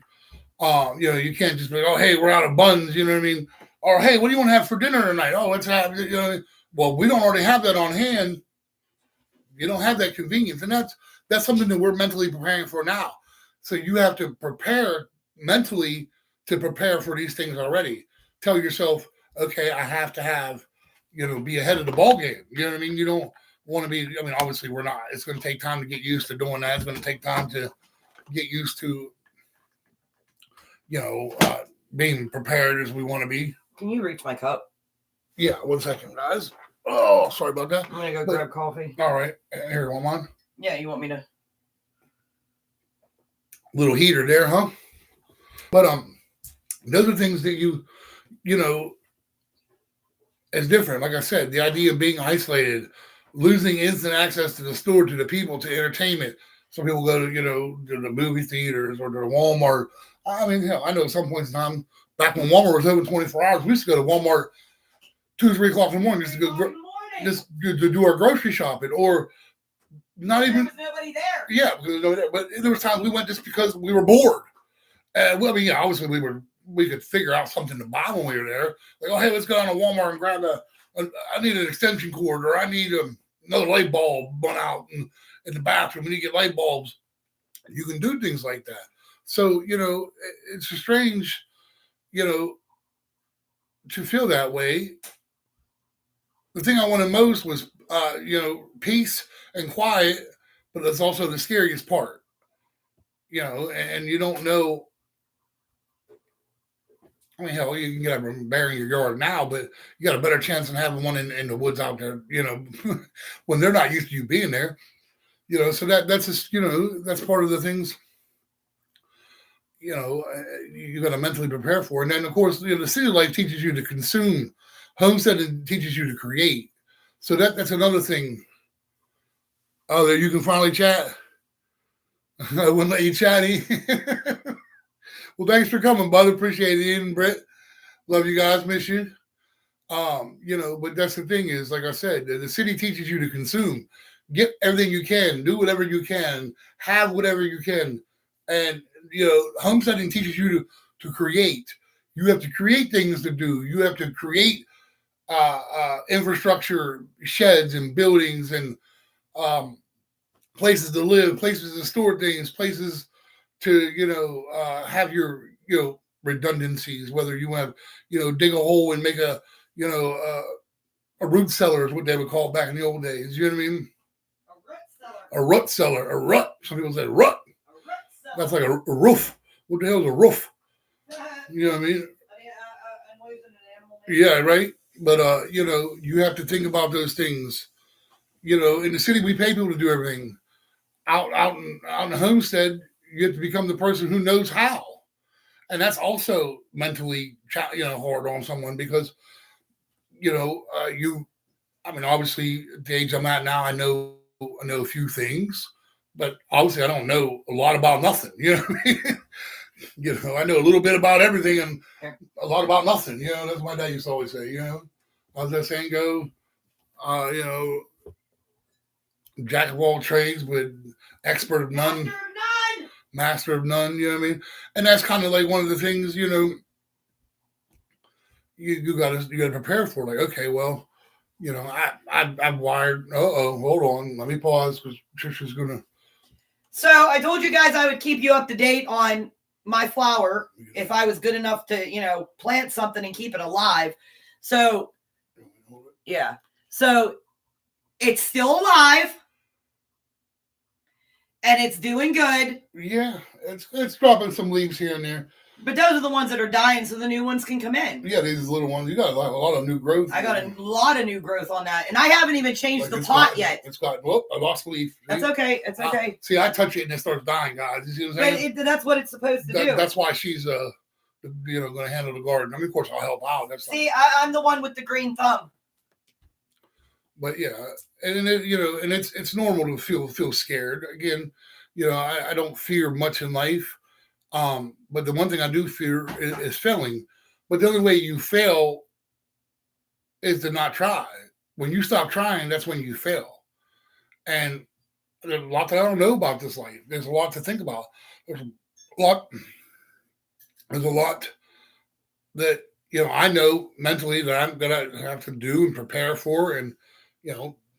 You can't just be, "Oh, hey, we're out of buns." You know what I mean? Or, "Hey, what do you want to have for dinner tonight?" "Oh, let's have Well, we don't already have that on hand. You don't have that convenience. And that's something that we're mentally preparing for now. So you have to prepare mentally to prepare for these things already. Tell yourself, okay, I have to have, be ahead of the ball game. You know what I mean? You don't want to be, obviously we're not. It's going to take time to get used to doing that. It's going to take time to get used to, being prepared as we want to be. Can you reach my cup? Yeah, 1 second, guys. Oh, sorry about that. I'm going to go grab coffee. All right. Here, want mine? Yeah, you want me to? Little heater there, huh? But those are things that it's different. Like I said, the idea of being isolated, losing instant access to the store, to the people, to entertainment. Some people go to, to the movie theaters or to Walmart. I mean, hell, I know at some points in time, back when Walmart was open 24 hours, we used to go to Walmart 2 or 3 o'clock in the morning just to go to do our grocery shopping, or not even. There was nobody there. Yeah, because there was nobody there. But there was times we went just because we were bored. Obviously we could figure out something to buy when we were there. Like, "Oh, hey, let's go down to Walmart and grab I need an extension cord, or I need another light bulb run out in the bathroom. We need to get light bulbs." You can do things like that. So, it's strange, to feel that way. The thing I wanted most was, peace and quiet, but that's also the scariest part, and you don't know. I mean, hell, you can get a bear in your yard now, but you got a better chance than having one in the woods out there, when they're not used to you being there, so that's just, that's part of the things, you got to mentally prepare for. And then, of course, the city life teaches you to consume. Homesteading teaches you to create. So that's another thing. Oh, there you can finally chat. I wouldn't let you chatty. Well, thanks for coming, bud. Appreciate it, Ian and Britt. Love you guys. Miss you. But that's the thing is, like I said, the city teaches you to consume. Get everything you can. Do whatever you can. Have whatever you can. And, homesteading teaches you to create. You have to create things to do. You have to create infrastructure, sheds and buildings and places to live, places to store things, places to, have your, redundancies, whether you have, dig a hole and make a root cellar is what they would call it back in the old days. You know what I mean? A root cellar. A rut. Some people say rut. That's like a roof. What the hell is a roof? You know what I mean? Yeah, right. But you have to think about those things. In the city, we pay people to do everything. Out in the homestead, you have to become the person who knows how. And that's also mentally, hard on someone because, obviously at the age I'm at now, I know a few things, but obviously I don't know a lot about nothing. You know what I mean? I know a little bit about everything and a lot about nothing. That's what my dad used to always say. How's that saying go? Jack of all trades, but expert of none. Master of none. You know what I mean? And that's kind of like one of the things. You gotta prepare for. Like, okay, well, I'm wired. Hold on, let me pause because Trisha's gonna. So I told you guys I would keep you up to date on my flower if I was good enough to, plant something and keep it alive. So, yeah. So it's still alive and it's doing good. Yeah, it's dropping some leaves here and there. But those are the ones that are dying so the new ones can come in. Yeah, these little ones. You got a lot of new growth. I got a lot of new growth on that. And I haven't even changed the pot yet. It's got, whoop, I lost a leaf. That's okay. It's okay. See, I touch it and it starts dying, guys. You see what I'm saying? But that's what it's supposed to do. That's why she's, going to handle the garden. I mean, of course, I'll help out. I'm the one with the green thumb. But yeah, and it's normal to feel scared. Again, I don't fear much in life. But the one thing I do fear is failing. But the only way you fail is to not try. When you stop trying, that's when you fail. And there's a lot that I don't know about this life. There's a lot to think about. There's a lot that I know mentally that I'm gonna have to do and prepare for, and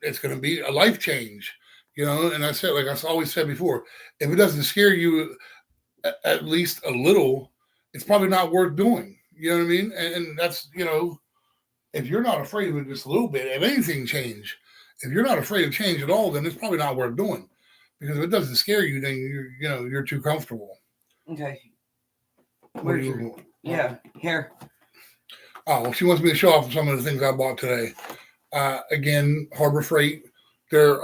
it's gonna be a life change. And I said, like I always said before, if it doesn't scare you at least a little, it's probably not worth doing. You know what I mean? And that's, if you're not afraid of it just a little bit, if anything change, if you're not afraid of change at all, then it's probably not worth doing. Because if it doesn't scare you, then you're too comfortable. Okay. Where's your... Yeah, here. Oh, well, she wants me to show off some of the things I bought today. Again, Harbor Freight. They're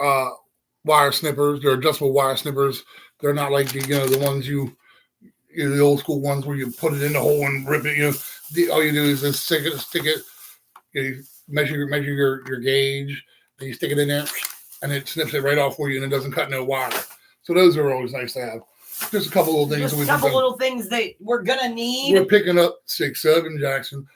wire snippers. They're adjustable wire snippers. They're not like the ones the old school ones where you put it in the hole and rip it. All you do is just stick it. You measure your gauge, and you stick it in there, and it snips it right off for you, and it doesn't cut no wire. So those are always nice to have. Just a couple little things. Just a couple little things that we're gonna need. We're picking up 6-7 Jackson.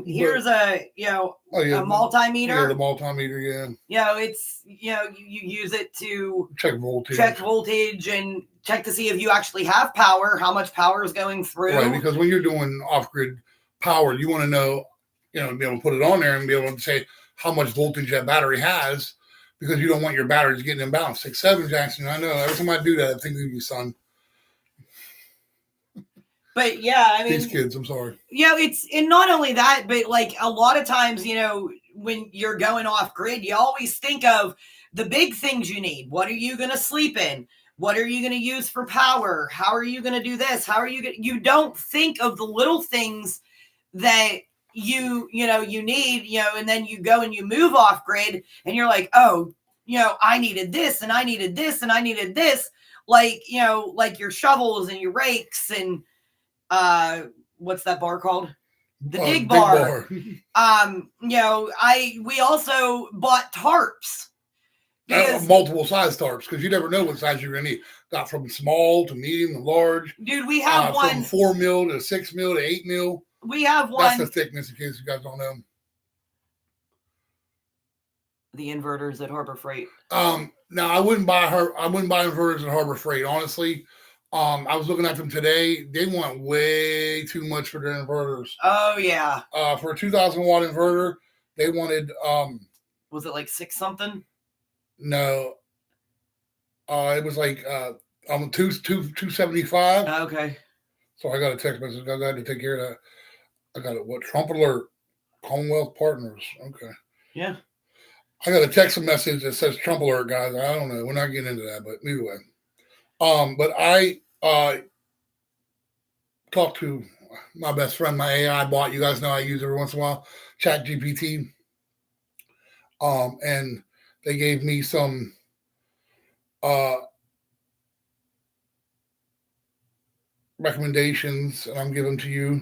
Here's a multimeter. Yeah, the multimeter. Yeah. It's you use it to check voltage and check to see if you actually have power, how much power is going through. Right, because when you're doing off-grid power, you want to know, be able to put it on there and be able to say how much voltage that battery has, because you don't want your batteries getting imbalanced. 6-7 Jackson. I know every time I do that, I think of you, son. But yeah, I mean, these kids, I'm sorry. It's, and not only that, but like a lot of times, when you're going off grid, you always think of the big things you need. What are you going to sleep in? What are you going to use for power? How are you going to do this? How are you going to, you don't think of the little things that you need, and then you go and you move off grid and you're like, oh, I needed this and I needed this and I needed this. Like, like your shovels and your rakes and, what's that bar called? The dig bar. We also bought tarps. Multiple size tarps, because you never know what size you're going to need. Got from small to medium to large. Dude, we have one. From 4 mil to 6 mil to 8 mil. We have one. That's the thickness, in case you guys don't know. The inverters at Harbor Freight. No, I wouldn't buy inverters at Harbor Freight, honestly. I was looking at them today. They want way too much for their inverters. Oh yeah. For a 2,000 watt inverter, they wanted. Was it like 6 something? No. It was like 275. Okay. So I got a text message. I got to take care of that. I got it. What? Trump alert. Commonwealth Partners. Okay. Yeah. I got a text message that says Trump alert, guys. I don't know. We're not getting into that, but anyway. But I talked to my best friend, my AI bot. You guys know I use every once in a while, Chat GPT. And they gave me some, 2 recommendations, and I'm giving to you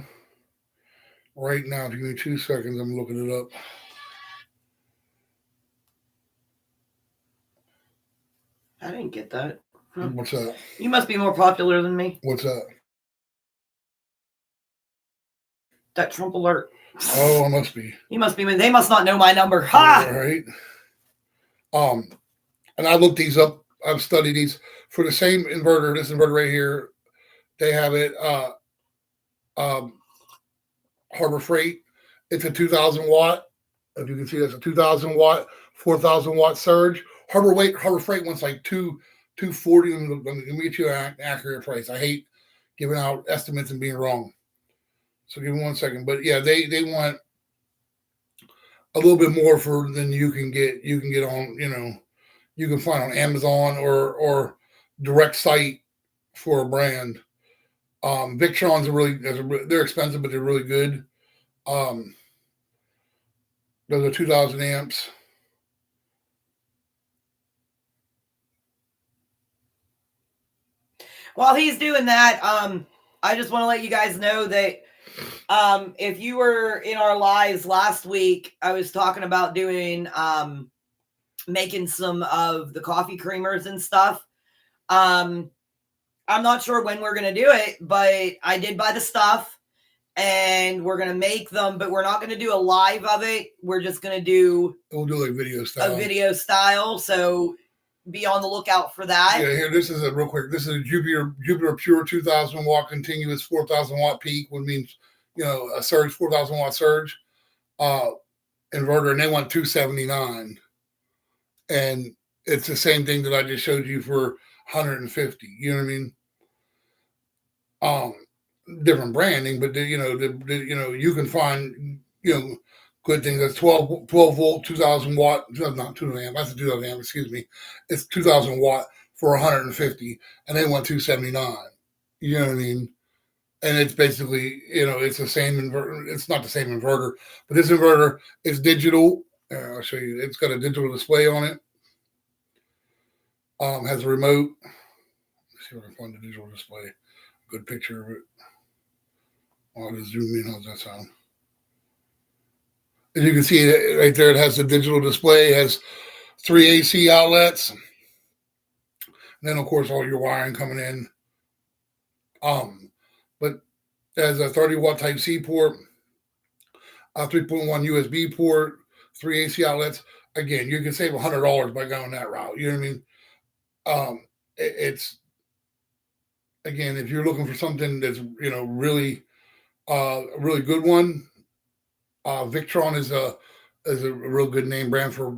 right now. If you give me 2 seconds, I'm looking it up. I didn't get that. What's that? You must be more popular than me. What's that? That Trump alert. Oh, I must be. You must be. They must not know my number. Ha! All right. And I looked these up. I've studied these for the same inverter. This inverter right here, they have it. Harbor Freight. It's a 2,000 watt. If you can see, that's a 2,000 watt, 4,000 watt surge. Harbor Freight wants like 240. Let me get you an accurate price. I hate giving out estimates and being wrong. So give me 1 second. But yeah, they want a little bit more than you can get. You can get on, you can find on Amazon or direct site for a brand. Victrons they're expensive, but they're really good. Those are 2,000 amps. While he's doing that, I just want to let you guys know that if you were in our lives last week, I was talking about doing making some of the coffee creamers and stuff. I'm not sure when we're going to do it, but I did buy the stuff and we're going to make them, but we're not going to do a live of it. We're just going to we'll do like video style. So be on the lookout for that. Yeah, here, this is real quick. This is a Jupiter Pure 2,000 watt continuous 4,000 watt peak, which means, a surge, 4,000 watt surge inverter, and they want 279. And it's the same thing that I just showed you for 150. You know what I mean? Different branding, but you can find good things. That's 12 volt, 2,000 watt, not 2,000 amp. That's a 2,000 amp. Excuse me. It's 2,000 watt for 150, and they want 279. You know what I mean? And it's basically, it's the same inverter. It's not the same inverter, but this inverter is digital. I'll show you. It's got a digital display on it. Has a remote. Let's see if I can find the digital display. Good picture of it. I'll just zoom in. How's that sound? As you can see right there, it has the digital display. It has 3 AC outlets. And then, of course, all your wiring coming in. But it has a 30 watt Type C port, a 3.1 USB port, 3 AC outlets. Again, you can save $100 by going that route. You know what I mean? It's again, if you're looking for something that's really a really good one, Victron is a real good name brand for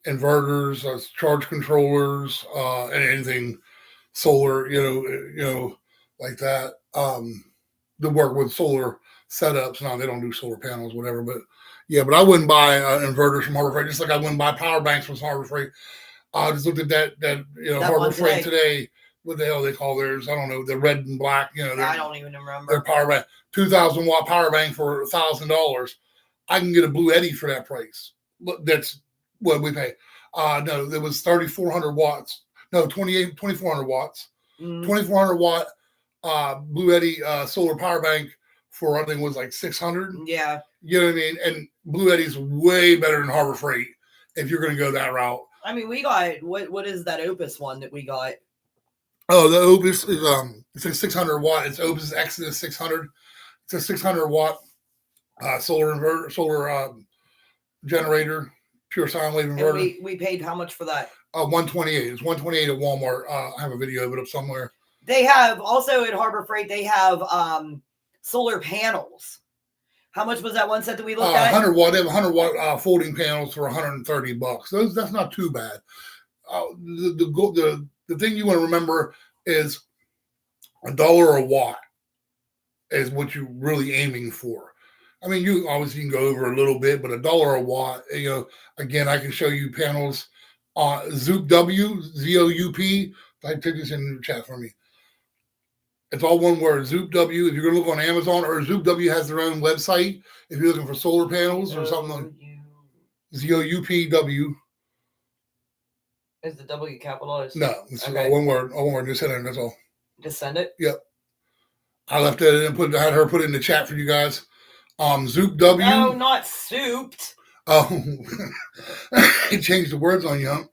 inverters, charge controllers, and anything solar, like that. To work with solar setups. Now they don't do solar panels, whatever, but yeah. But I wouldn't buy inverters from Harbor Freight, just like I wouldn't buy power banks from Harbor Freight. I just looked at that Harbor Freight today. What the hell they call theirs? I don't know. The red and black. I don't even remember. Their power bank, 2,000 watt power bank for $1,000. I can get a Blue Eddy for that price. That's what we pay. No, there was 3,400 watts. No, 2,400 watts. 2,400 watt Blue Eddy solar power bank for, I think, was like 600. Yeah. You know what I mean? And Blue Eddy's way better than Harbor Freight if you're going to go that route. I mean, we got what is that Opus one that we got? Oh, the Opus is it's a 600 watt. It's Opus Exodus 600. It's a 600 watt solar generator, pure sine wave inverter. And we paid how much for that? 128. It's 128 at Walmart. I have a video of it up somewhere. They have also at Harbor Freight. They have solar panels. How much was that one set that we looked at? 100 watt. They have 100 watt folding panels for $130. That's not too bad. The thing you want to remember is $1 a watt is what you're really aiming for. I mean, you obviously can go over a little bit, but $1 a watt. Again, I can show you panels on Zoop W, ZOUP. Type this in the chat for me. It's all one word, Zoop W. If you're going to look on Amazon, or Zoop W has their own website. If you're looking for solar panels or something like ZOUPW. Is the W capitalized? No, it's all one word. All one word. Just hit it. That's all. Just send it. Yep. I left it and had her put it in the chat for you guys. Zoop W. No, not souped. Oh, he changed the words on you, huh?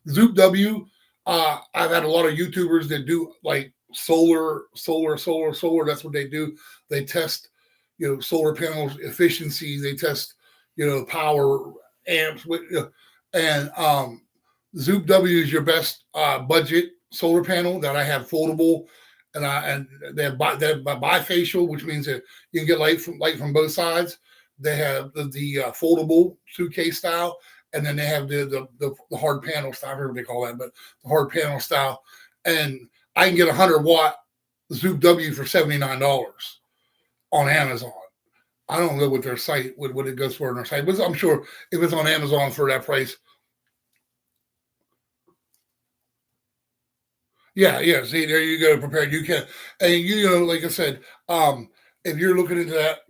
Zoop W. I've had a lot of YouTubers that do like solar. That's what they do. They test, solar panels efficiency. They test, power amps. And Zoop W is your best budget solar panel that I have foldable, and they have bifacial, which means that you can get light from both sides. They have the foldable suitcase style, and then they have the hard panel style, whatever they call that, but the hard panel style. And I can get 100-watt Zoop W for $79 on Amazon. I don't know what their site, what it goes for on their site, but I'm sure if it's on Amazon for that price. Yeah. See, there you go, prepared. You can, and like I said, if you're looking into that,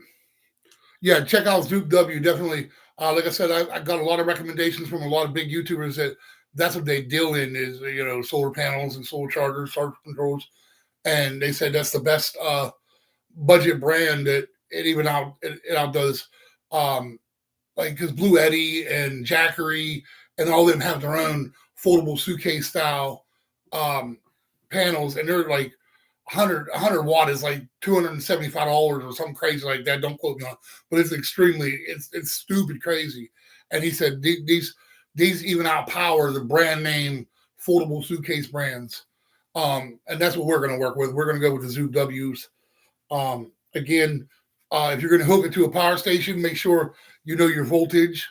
yeah, check out Zoop W. Definitely. Like I said, I got a lot of recommendations from a lot of big YouTubers that's what they deal in is, solar panels and solar chargers, charge controls. And they said that's the best budget brand that it outdoes. Like, because Blue Eddy and Jackery and all of them have their own foldable suitcase style panels. And they're like 100 watt is like $275 or something crazy like that. Don't quote me on it, but it's it's stupid crazy. And he said these even outpower the brand name foldable suitcase brands. And that's what we're going to work with. We're going to go with the Zoop W's. Again, if you're going to hook it to a power station, make sure you know your voltage.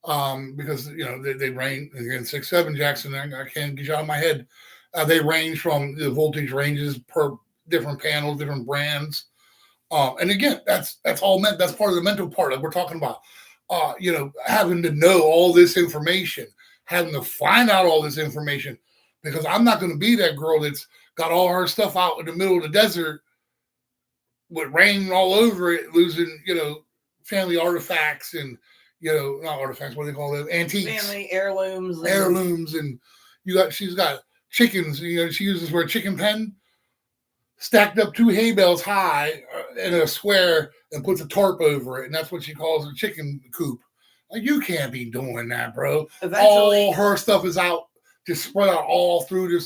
Because they range again 6.7 Jackson. I can't get you out of my head. They range from the voltage ranges per different panels, different brands. And again, that's all meant. That's part of the mental part that we're talking about. Having to know all this information, having to find out all this information, because I'm not going to be that girl that's got all her stuff out in the middle of the desert with rain all over it, losing, family artifacts and, not artifacts, what do they call them? Antiques. Family heirlooms. And she's got chickens, she uses for a chicken pen, stacked up 2 hay bales high in a square and puts a tarp over it. And that's what she calls a chicken coop. Like, you can't be doing that, bro. Eventually, all her stuff is out, just spread out all through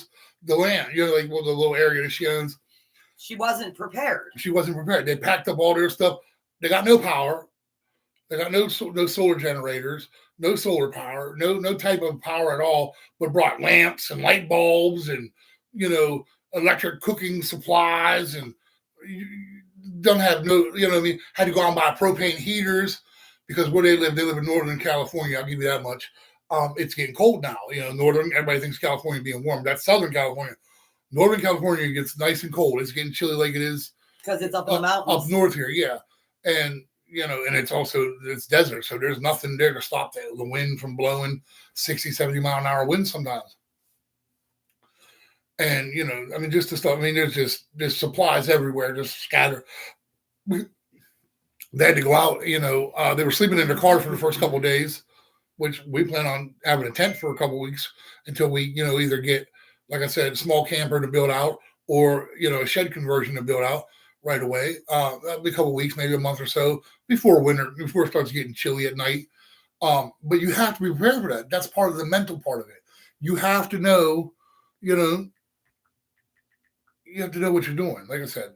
the land, the little area that she owns. She wasn't prepared. They packed up all their stuff. They got no power. They got no solar generators, no solar power, no type of power at all, but brought lamps and light bulbs and, electric cooking supplies, and don't have had to go out and buy propane heaters, because where they live in Northern California. I'll give you that much. It's getting cold now. Everybody thinks California being warm. That's Southern California. Northern California gets nice and cold. It's getting chilly like it is. Because it's up in the mountains. Up north here, yeah. And, and it's desert, so there's nothing there to stop the wind from blowing 60, 70 mile an hour winds sometimes. And, just to stop, there's supplies everywhere, just scattered. They had to go out, they were sleeping in their car for the first couple of days, which we plan on having a tent for a couple of weeks until we, either get, like I said, a small camper to build out, or, a shed conversion to build out right away. That'll be a couple of weeks, maybe a month or so before it starts getting chilly at night. But you have to be prepared for that. That's part of the mental part of it. You have to know, you have to know what you're doing. Like I said,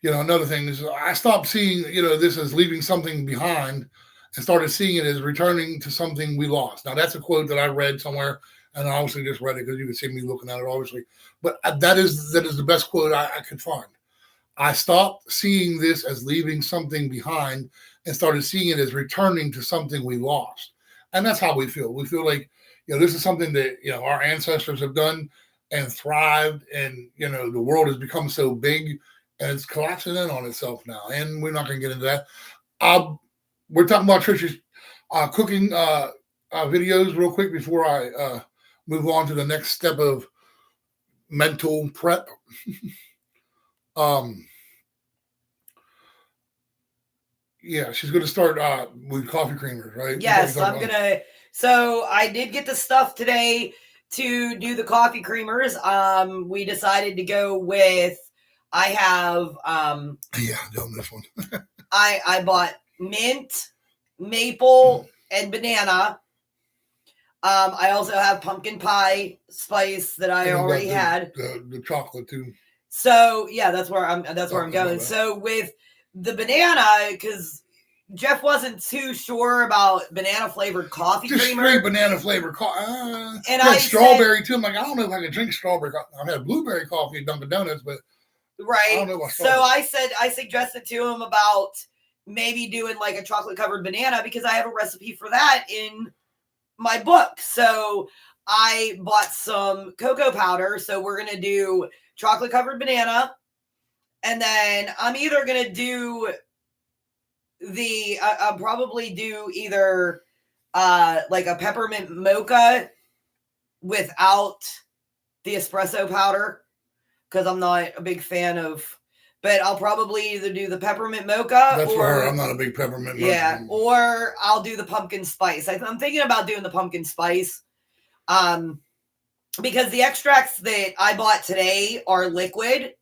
another thing is I stopped seeing, this as leaving something behind and started seeing it as returning to something we lost. Now, that's a quote that I read somewhere, and I obviously just read it because you can see me looking at it, obviously. But that is the best quote I could find. I stopped seeing this as leaving something behind and started seeing it as returning to something we lost. And that's how we feel. We feel like, this is something that, our ancestors have done and thrived, and, the world has become so big and it's collapsing in on itself now. And we're not going to get into that. We're talking about Trisha's cooking videos real quick before I move on to the next step of mental prep. Yeah, she's going to start with coffee creamers, right? Yes, I'm going to. So I did get the stuff today. to do the coffee creamers, we decided to go with, I have, yeah, done this one. I bought mint, maple, and banana. I also have pumpkin pie spice that I already had. The chocolate too. So yeah, that's where I'm going. So with the banana, because Jeff wasn't too sure about banana flavored coffee creamer. Straight banana flavored coffee. And I strawberry too. I'm like, I don't know if I can drink strawberry coffee. I've had blueberry coffee at Dunkin' Donuts, but right. I don't know about strawberry. So I suggested to him about maybe doing like a chocolate covered banana, because I have a recipe for that in my book. So I bought some cocoa powder. So we're going to do chocolate covered banana. And then I'm either going to do I'll probably do either like a peppermint mocha without the espresso powder, because I'm not a big fan of, but I'll probably either do the peppermint mocha. That's for her. I'm not a big peppermint mocha. Yeah, or I'll do the pumpkin spice. I'm thinking about doing the pumpkin spice, because the extracts that I bought today are liquid,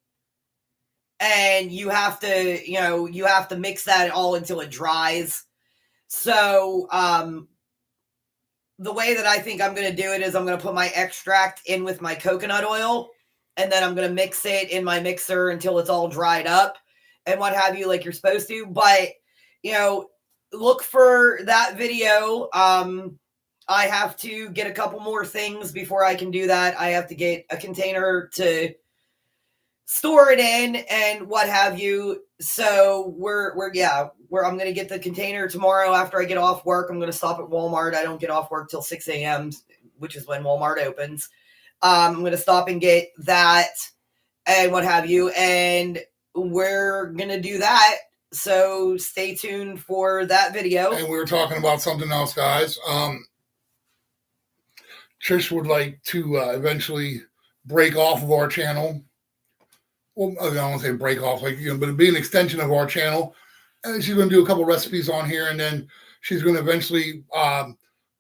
and you have to mix that all until it dries. So the way that I think I'm going to do it is I'm going to put my extract in with my coconut oil, and then I'm going to mix it in my mixer until it's all dried up and what have you, like you're supposed to. But, look for that video. I have to get a couple more things before I can do that. I have to get a container to store it in and what have you. So I'm going to get the container tomorrow after I get off work. I'm going to stop at Walmart. I don't get off work till 6 a.m., which is when Walmart opens. I'm going to stop and get that and what have you. And we're going to do that. So stay tuned for that video. And we were talking about something else, guys. Trish would like to eventually break off of our channel. Well, I don't want to say break off, but it'd be an extension of our channel. And she's going to do a couple recipes on here, and then she's going to eventually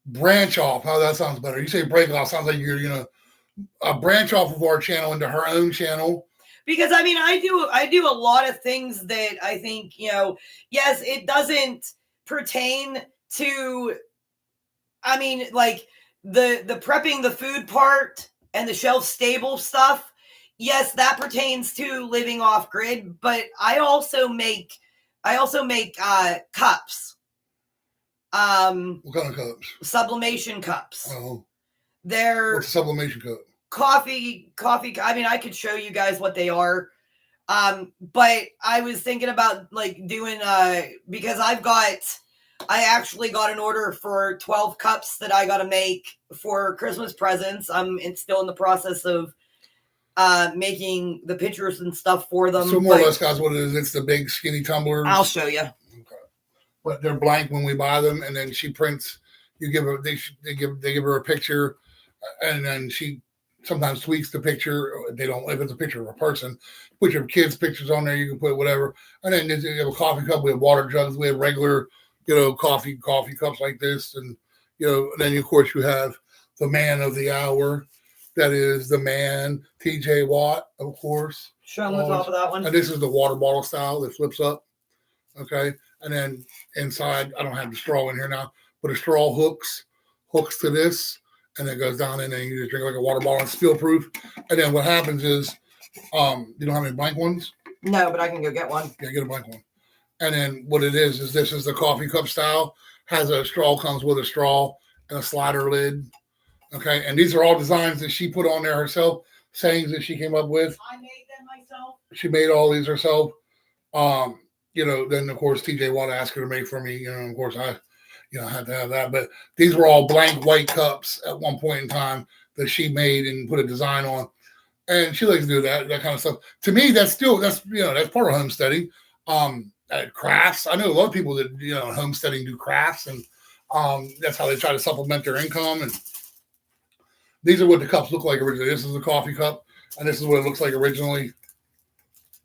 branch off. How that sounds better. You say break off, sounds like you're going to branch off of our channel into her own channel. Because I do a lot of things that I think, yes, it doesn't pertain to, like the prepping the food part and the shelf stable stuff. Yes, that pertains to living off grid, but I also make cups. What kind of cups? Sublimation cups. Oh. They're what's a sublimation cup? Coffee. I could show you guys what they are. But I was thinking about like doing because I actually got an order for 12 cups that I got to make for Christmas presents. It's still in the process of making the pictures and stuff for them. So more or less, guys, what it is, it's the big skinny tumblers. I'll show you. Okay. But they're blank when we buy them, and then she prints. They give her a picture, and then she sometimes tweaks the picture. They don't, if it's a picture of a person, put your kids' pictures on there. You can put whatever, and then you have a coffee cup. We have water jugs. We have regular, coffee cups like this, and then of course you have the man of the hour. That is the man, TJ Watt, of course. Show them the top of that one. And this is the water bottle style that flips up. Okay. And then inside, I don't have the straw in here now, but a straw hooks to this, and it goes down in, and you just drink like a water bottle. It's steel proof. And then what happens is, you don't have any blank ones? No, but I can go get one. Yeah, get a blank one. And then what it is this is the coffee cup style. Comes with a straw and a slider lid. Okay, and these are all designs that she put on there herself, sayings that she came up with. I made them myself. She made all these herself. Then of course TJ Watt asked her to make for me. Of course I had to have that. But these were all blank white cups at one point in time that she made and put a design on. And she likes to do that kind of stuff. To me, that's part of homesteading. Crafts. I know a lot of people that homesteading do crafts, and that's how they try to supplement their income. And these are what the cups look like originally. This is a coffee cup, and this is what it looks like originally.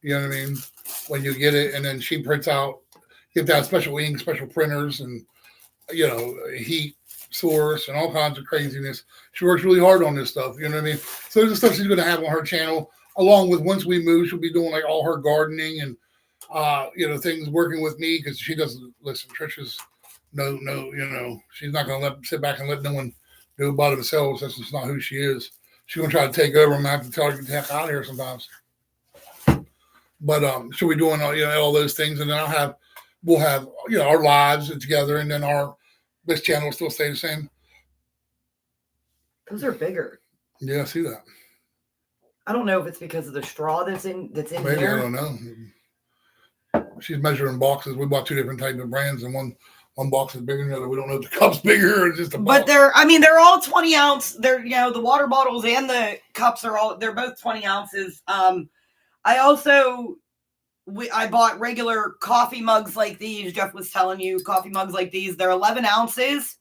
You know what I mean? When you get it, and then she prints out, you have to have special ink, special printers, and heat source and all kinds of craziness. She works really hard on this stuff. You know what I mean? So there's the stuff she's going to have on her channel, along with once we move, she'll be doing like all her gardening and things working with me, because she doesn't listen. Trisha's she's not going to sit back and let no one do a bottom themselves. That's just not who she is. She's going to try to take over, and I have to tell her to get the heck out of here sometimes. But she'll be doing all those things, and then we'll have our lives together, and then this channel will still stay the same. Those are bigger. Yeah, I see that. I don't know if it's because of the straw that's in Maybe, here. I don't know. She's measuring boxes. We bought two different types of brands, and one box is bigger than the other. We don't know if the cup's bigger or just a box. But they're all 20 ounce. They're, the water bottles and the cups they're both 20 ounces. I bought regular coffee mugs like these. Jeff was telling you, coffee mugs like these. They're 11 ounces,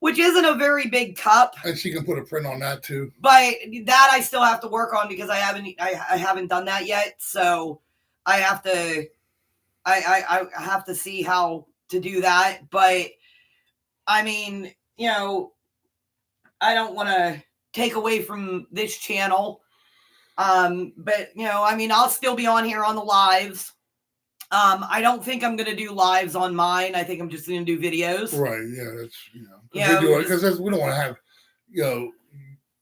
which isn't a very big cup. And she can put a print on that too. But that I still have to work on, because I haven't done that yet. So I have to, I have to see how to do that. But I mean, I don't want to take away from this channel. But I'll still be on here on the lives. I don't think I'm going to do lives on mine. I think I'm just going to do videos. Right. Yeah. That's, because we don't want to have,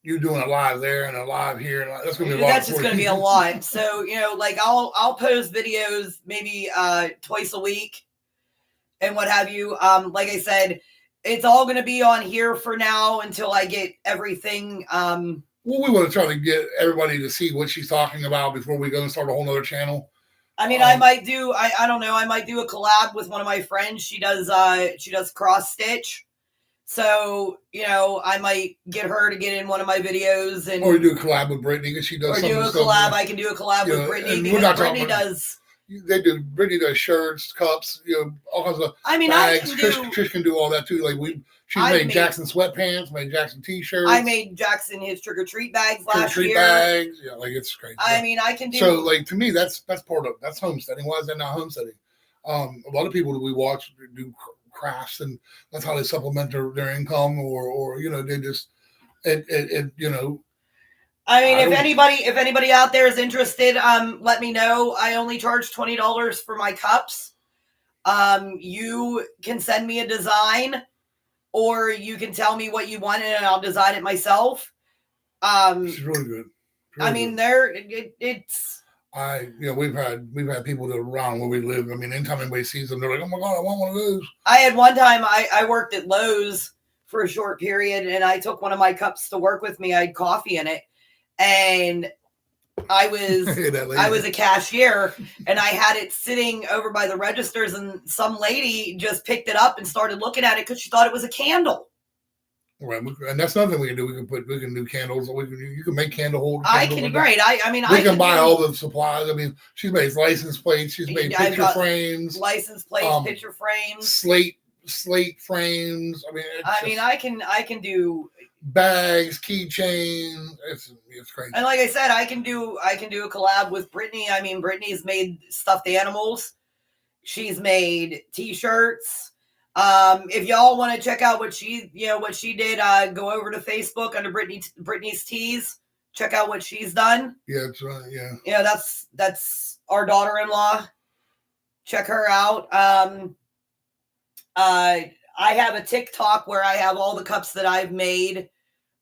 you doing a live there and a live here. And that's going to be a lot. That's just going to be a lot. So, I'll post videos maybe, twice a week and what have you. Like I said, it's all going to be on here for now until I get everything, well, we want to try to get everybody to see what she's talking about before we go and start a whole nother channel. I mean, I might do, I don't know, I might do a collab with one of my friends. She does cross stitch. So, I might get her to get in one of my videos, or do a collab with Brittany, because she does. Or do a collab. I can do a collab with Brittany, because Brittany does. Brittany does shirts, cups, all kinds of bags. Trish can do all that too. Like she made Jackson sweatpants, made Jackson t-shirts. I made Jackson his trick-or-treat bags last year. Bags. Yeah, it's crazy. I mean, I can do. So, to me, that's part of that's homesteading. Why is that not homesteading? A lot of people that we watch do crafts, and that's how they supplement their income, or they just I mean, if anybody out there is interested, let me know. I only charge $20 for my cups. You can send me a design, or you can tell me what you want, and I'll design it myself. It's really good. I mean, it's. We've had people that are around where we live. I mean, anytime anybody sees them, they're like, "Oh my God, I want one of those." I had one time I worked at Lowe's for a short period, and I took one of my cups to work with me. I had coffee in it, and I was a cashier, and I had it sitting over by the registers, and some lady just picked it up and started looking at it because she thought it was a candle. Right, and that's nothing we can do. We can do candles. You can make candle holders. I can, great. We can buy all the supplies. I mean, she's made license plates. She's made picture frames. License plates, picture frames, slate frames. I can do bags, keychains. It's crazy. And like I said, I can do a collab with Brittany. I mean, Brittany's made stuffed animals. She's made t-shirts. If y'all want to check out what she did, go over to Facebook under Brittany's Tees. Check out what she's done. Yeah, that's right. Yeah. Yeah, that's our daughter-in-law. Check her out. I have a TikTok where I have all the cups that I've made.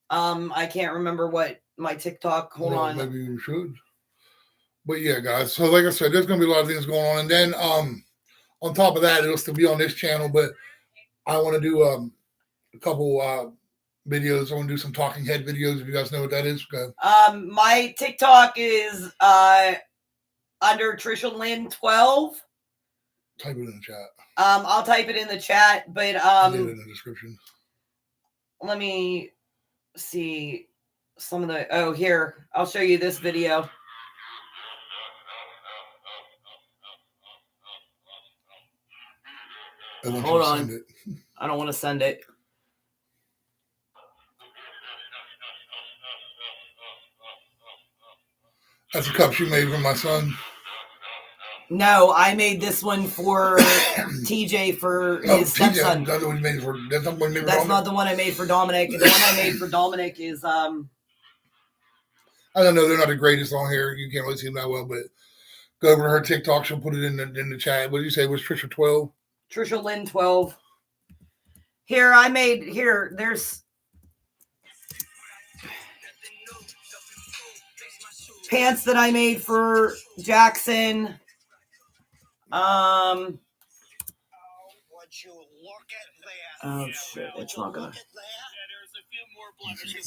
I can't remember what my TikTok. Hold on. Maybe you should. But yeah, guys. So like I said, there's gonna be a lot of things going on, and then on top of that, it'll still be on this channel, but I want to do a couple videos. I want to do some talking head videos. If you guys know what that is, go ahead. My TikTok is under Trisha Lynn 12. Type it in the chat. I'll type it in the chat, but leave it in the description. Let me see some of the. Oh, here, I'll show you this video. Hold on. I don't want to send it. That's a cup she made for my son. No, I made this one for TJ for his stepson. That's what you made for. That's not what you made for That's Dominic? not the one I made for Dominic. The one I made for Dominic is I don't know. They're not the greatest on here. You can't really see them that well, but go over to her TikTok. She'll put it in the chat. What did you say? Was Trisha 12? Trisha Lynn 12. Here I made. Here there's pants that I made for Jackson. Oh shit! It's not gonna.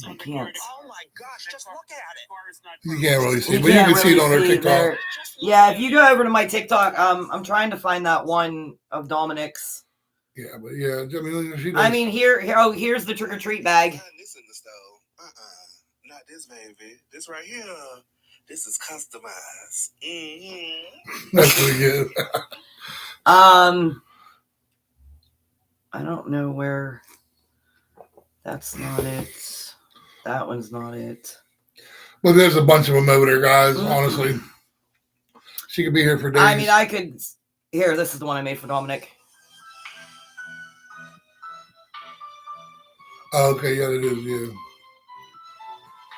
I can't. Oh my gosh! Just look at it. You can't really see it, but you can see it on her TikTok. There. Yeah, if you go over to my TikTok, I'm trying to find that one of Dominic's. Yeah, but yeah, I mean, here's the trick or treat bag. This in the stove. Not this, baby. This right here. This is customized. Mm-hmm. That's pretty good. I don't know where. That's not it. That one's not it. Well, there's a bunch of them over there, guys. Honestly, she could be here for days. I mean, I could. Here, this is the one I made for Dominic. Oh, okay, yeah, it is. Yeah,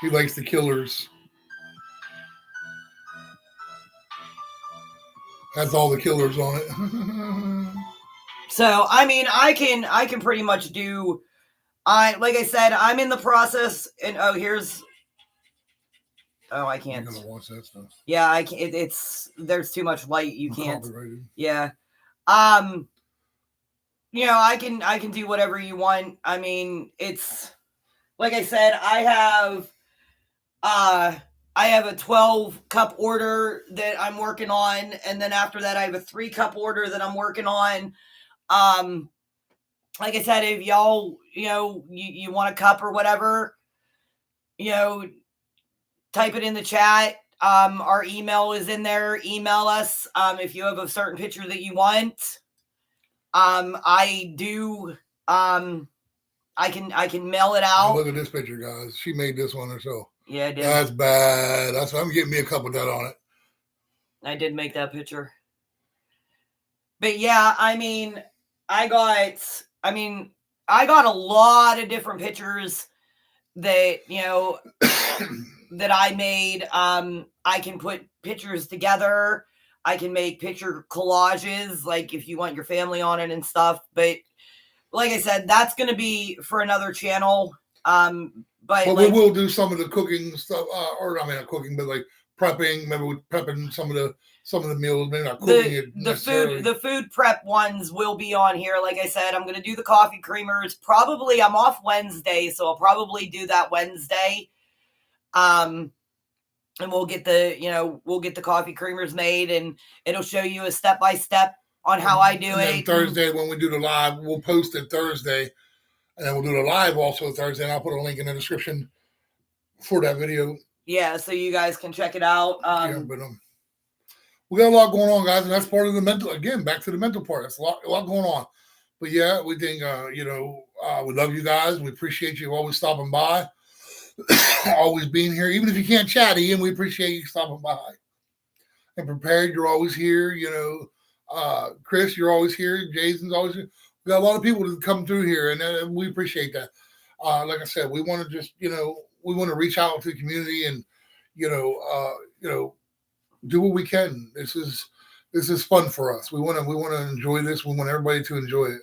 he likes the killers. That's all the killers on it. So, I mean, I can pretty much do. Like I said, I'm in the process, and here's. Oh, I can't. You're gonna watch that stuff. Yeah, I can't. There's too much light. You can't. Copyrighted. Yeah. You know, I can do whatever you want. I mean, it's like I said, I have a 12-cup order that I'm working on, and then after that I have a 3-cup order that I'm working on. Like I said, if y'all, you want a cup or whatever, type it in the chat. Our email is in there. Email us if you have a certain picture that you want. I do. I can mail it out. Look at this picture, guys. She made this one herself. Yeah, I did. That's bad. I'm getting me a cup of that on it. I did make that picture. But yeah, I mean, I got a lot of different pictures that, that I made. I can put pictures together. I can make picture collages, like if you want your family on it and stuff. But like I said, that's going to be for another channel. But we will do some of the cooking stuff, not cooking, but like prepping. Maybe we're prepping some of the meals. Maybe not cooking it necessarily. The food prep ones will be on here. Like I said, I'm going to do the coffee creamers. Probably I'm off Wednesday, so I'll probably do that Wednesday. And we'll get the coffee creamers made, and it'll show you a step by step on how I do it. Thursday when we do the live, we'll post it Thursday. And then we'll do the live also Thursday, and I'll put a link in the description for that video. Yeah, so you guys can check it out. We got a lot going on, guys, and that's part of the mental. Again, back to the mental part. That's a lot going on. But yeah, we think, we love you guys. We appreciate you always stopping by, always being here. Even if you can't chat, Ian, we appreciate you stopping by. And Prepared, you're always here. Chris, you're always here. Jason's always here. We got a lot of people that come through here, and we appreciate that. Like I said, we want to just, we want to reach out to the community and, do what we can. This is fun for us. We want to enjoy this. We want everybody to enjoy it.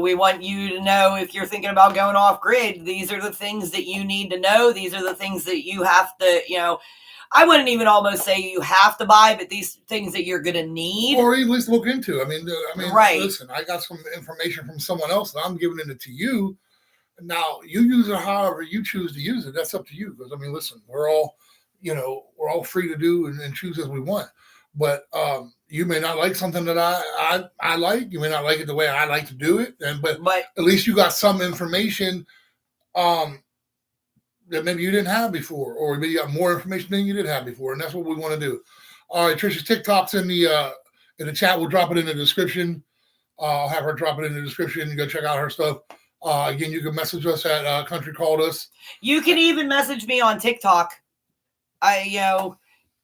We want you to know if you're thinking about going off grid, these are the things that you need to know. These are the things that you have to, I wouldn't even almost say you have to buy, but these things that you're going to need. Or at least look into. I mean, right. Listen, I got some information from someone else and I'm giving it to you. Now, you use it however you choose to use it. That's up to you. Because, listen, we're all free to do and choose as we want. But you may not like something that I like. You may not like it the way I like to do it. But at least you got some information that maybe you didn't have before, or maybe you got more information than you did have before, and that's what we want to do. All right, Trisha's TikTok's in the chat. We'll drop it in the description. I'll have her drop it in the description. You go check out her stuff. Again, you can message us at Country Called Us. You can even message me on TikTok.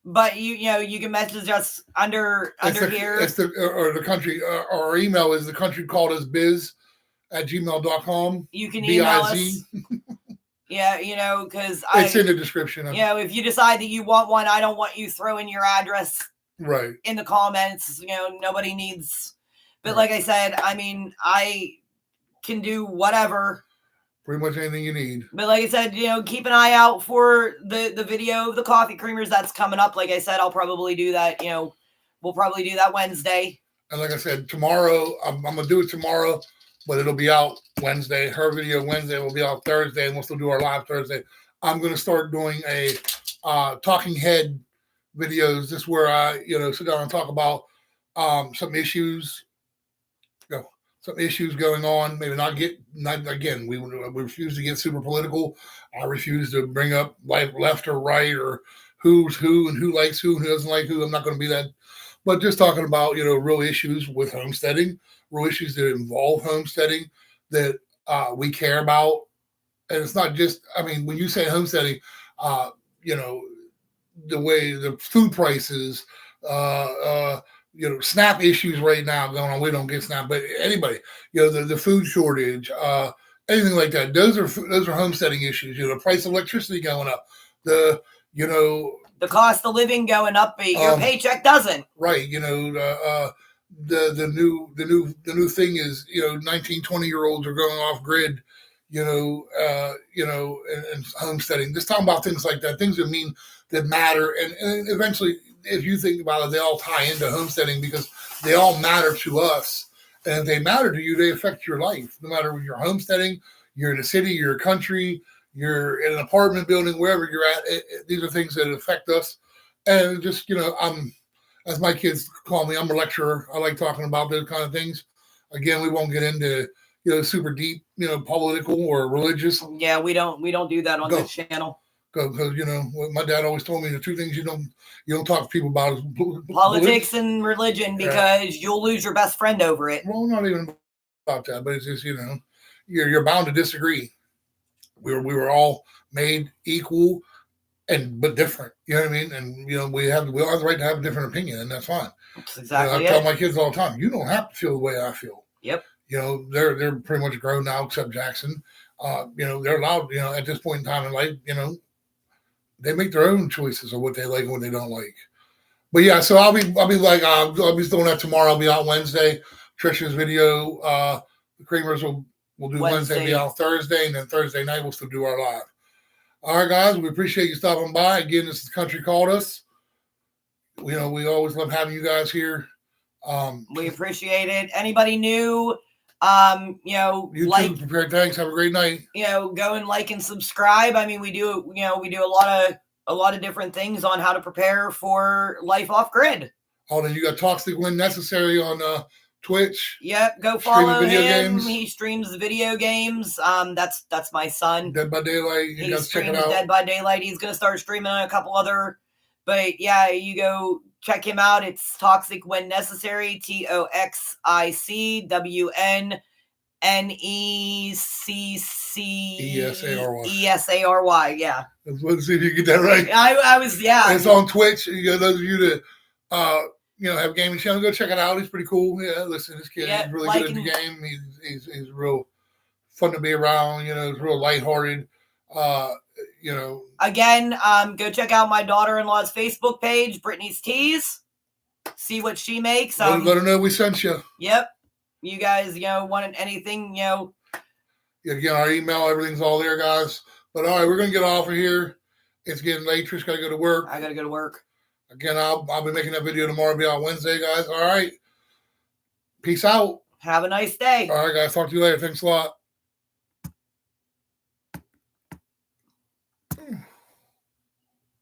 But you can message us under here. It's the country. Our email is thecountrycalledusbiz@gmail.com. You can email us. Yeah, because it's in the description. If you decide that you want one, I don't want you throwing your address right in the comments. Nobody needs. But like I said, I mean, I can do whatever. Pretty much anything you need. But like I said, keep an eye out for the video of the coffee creamers that's coming up. Like I said, I'll probably do that. We'll probably do that Wednesday. And like I said, tomorrow, I'm going to do it tomorrow, but it'll be out Wednesday. Her video Wednesday will be out Thursday, and we'll still do our live Thursday. I'm going to start doing a talking head videos. This is where I, sit down and talk about some issues. Some issues going on, maybe not again. We refuse to get super political. I refuse to bring up left or right or who's who and who likes who and who doesn't like who. I'm not going to be that, but just talking about real issues with homesteading, real issues that involve homesteading that we care about, and it's not just. I mean, when you say homesteading, the way the food prices. SNAP issues right now going on. We don't get SNAP, but anybody, the food shortage, anything like that. Those are homesteading issues. The price of electricity going up, the cost of living going up, but your paycheck doesn't. Right. The new thing is 19, 20-year-olds are going off grid. And homesteading. Just talking about things like that, things that matter, and eventually. If you think about it, they all tie into homesteading because they all matter to us. And if they matter to you, they affect your life. No matter if you're homesteading, you're in a city, you're a country, you're in an apartment building, wherever you're at, these are things that affect us. And just, I'm, as my kids call me, I'm a lecturer. I like talking about those kind of things. Again, we won't get into, super deep, political or religious. Yeah, we don't do that on this channel. Because my dad always told me the two things you don't talk to people about is politics and religion, because you'll lose your best friend over it. Well, not even about that, but it's just you're bound to disagree. We were all made equal but different. You know what I mean? And we all have the right to have a different opinion, and that's fine. That's exactly. I tell my kids all the time, you don't have to feel the way I feel. Yep. They're pretty much grown now, except Jackson. They're allowed. At this point in time in life, they make their own choices of what they like and what they don't like. But yeah, so I'll be doing that tomorrow. I'll be out Wednesday. Trisha's video, the creamers will do Wednesday, be out Thursday, and then Thursday night we'll still do our live. All right, guys, we appreciate you stopping by. Again, this is The Country Called Us. We always love having you guys here. We appreciate it. Anybody new? YouTube prepared. Thanks. Have a great night. Go and like and subscribe. I mean, we do a lot of different things on how to prepare for life off grid. Oh, then you got Toxic When Necessary on Twitch. Yep, go follow him. Games. He streams video games. That's my son. Dead by Daylight. He streams Dead by Daylight. He's gonna start streaming on a couple other. But yeah, you go check him out. It's Toxic When Necessary. TOXICWNNECCESARY. Yeah. Let's see if you get that right. I was, yeah. It's on Twitch. Those of you that have a gaming channel, go check it out. He's pretty cool. Yeah, listen, this kid is really good at the game. He's real fun to be around. He's real lighthearted. Again, go check out my daughter-in-law's Facebook page, Brittany's Teas. See what she makes. Let her know we sent you. Yep. You guys, wanted anything, Again, our email, everything's all there, guys. But all right, we're gonna get off of here. It's getting late. Trish gotta go to work. I gotta go to work. Again, I'll be making that video tomorrow. Be out Wednesday, guys. All right. Peace out. Have a nice day. All right, guys. Talk to you later. Thanks a lot.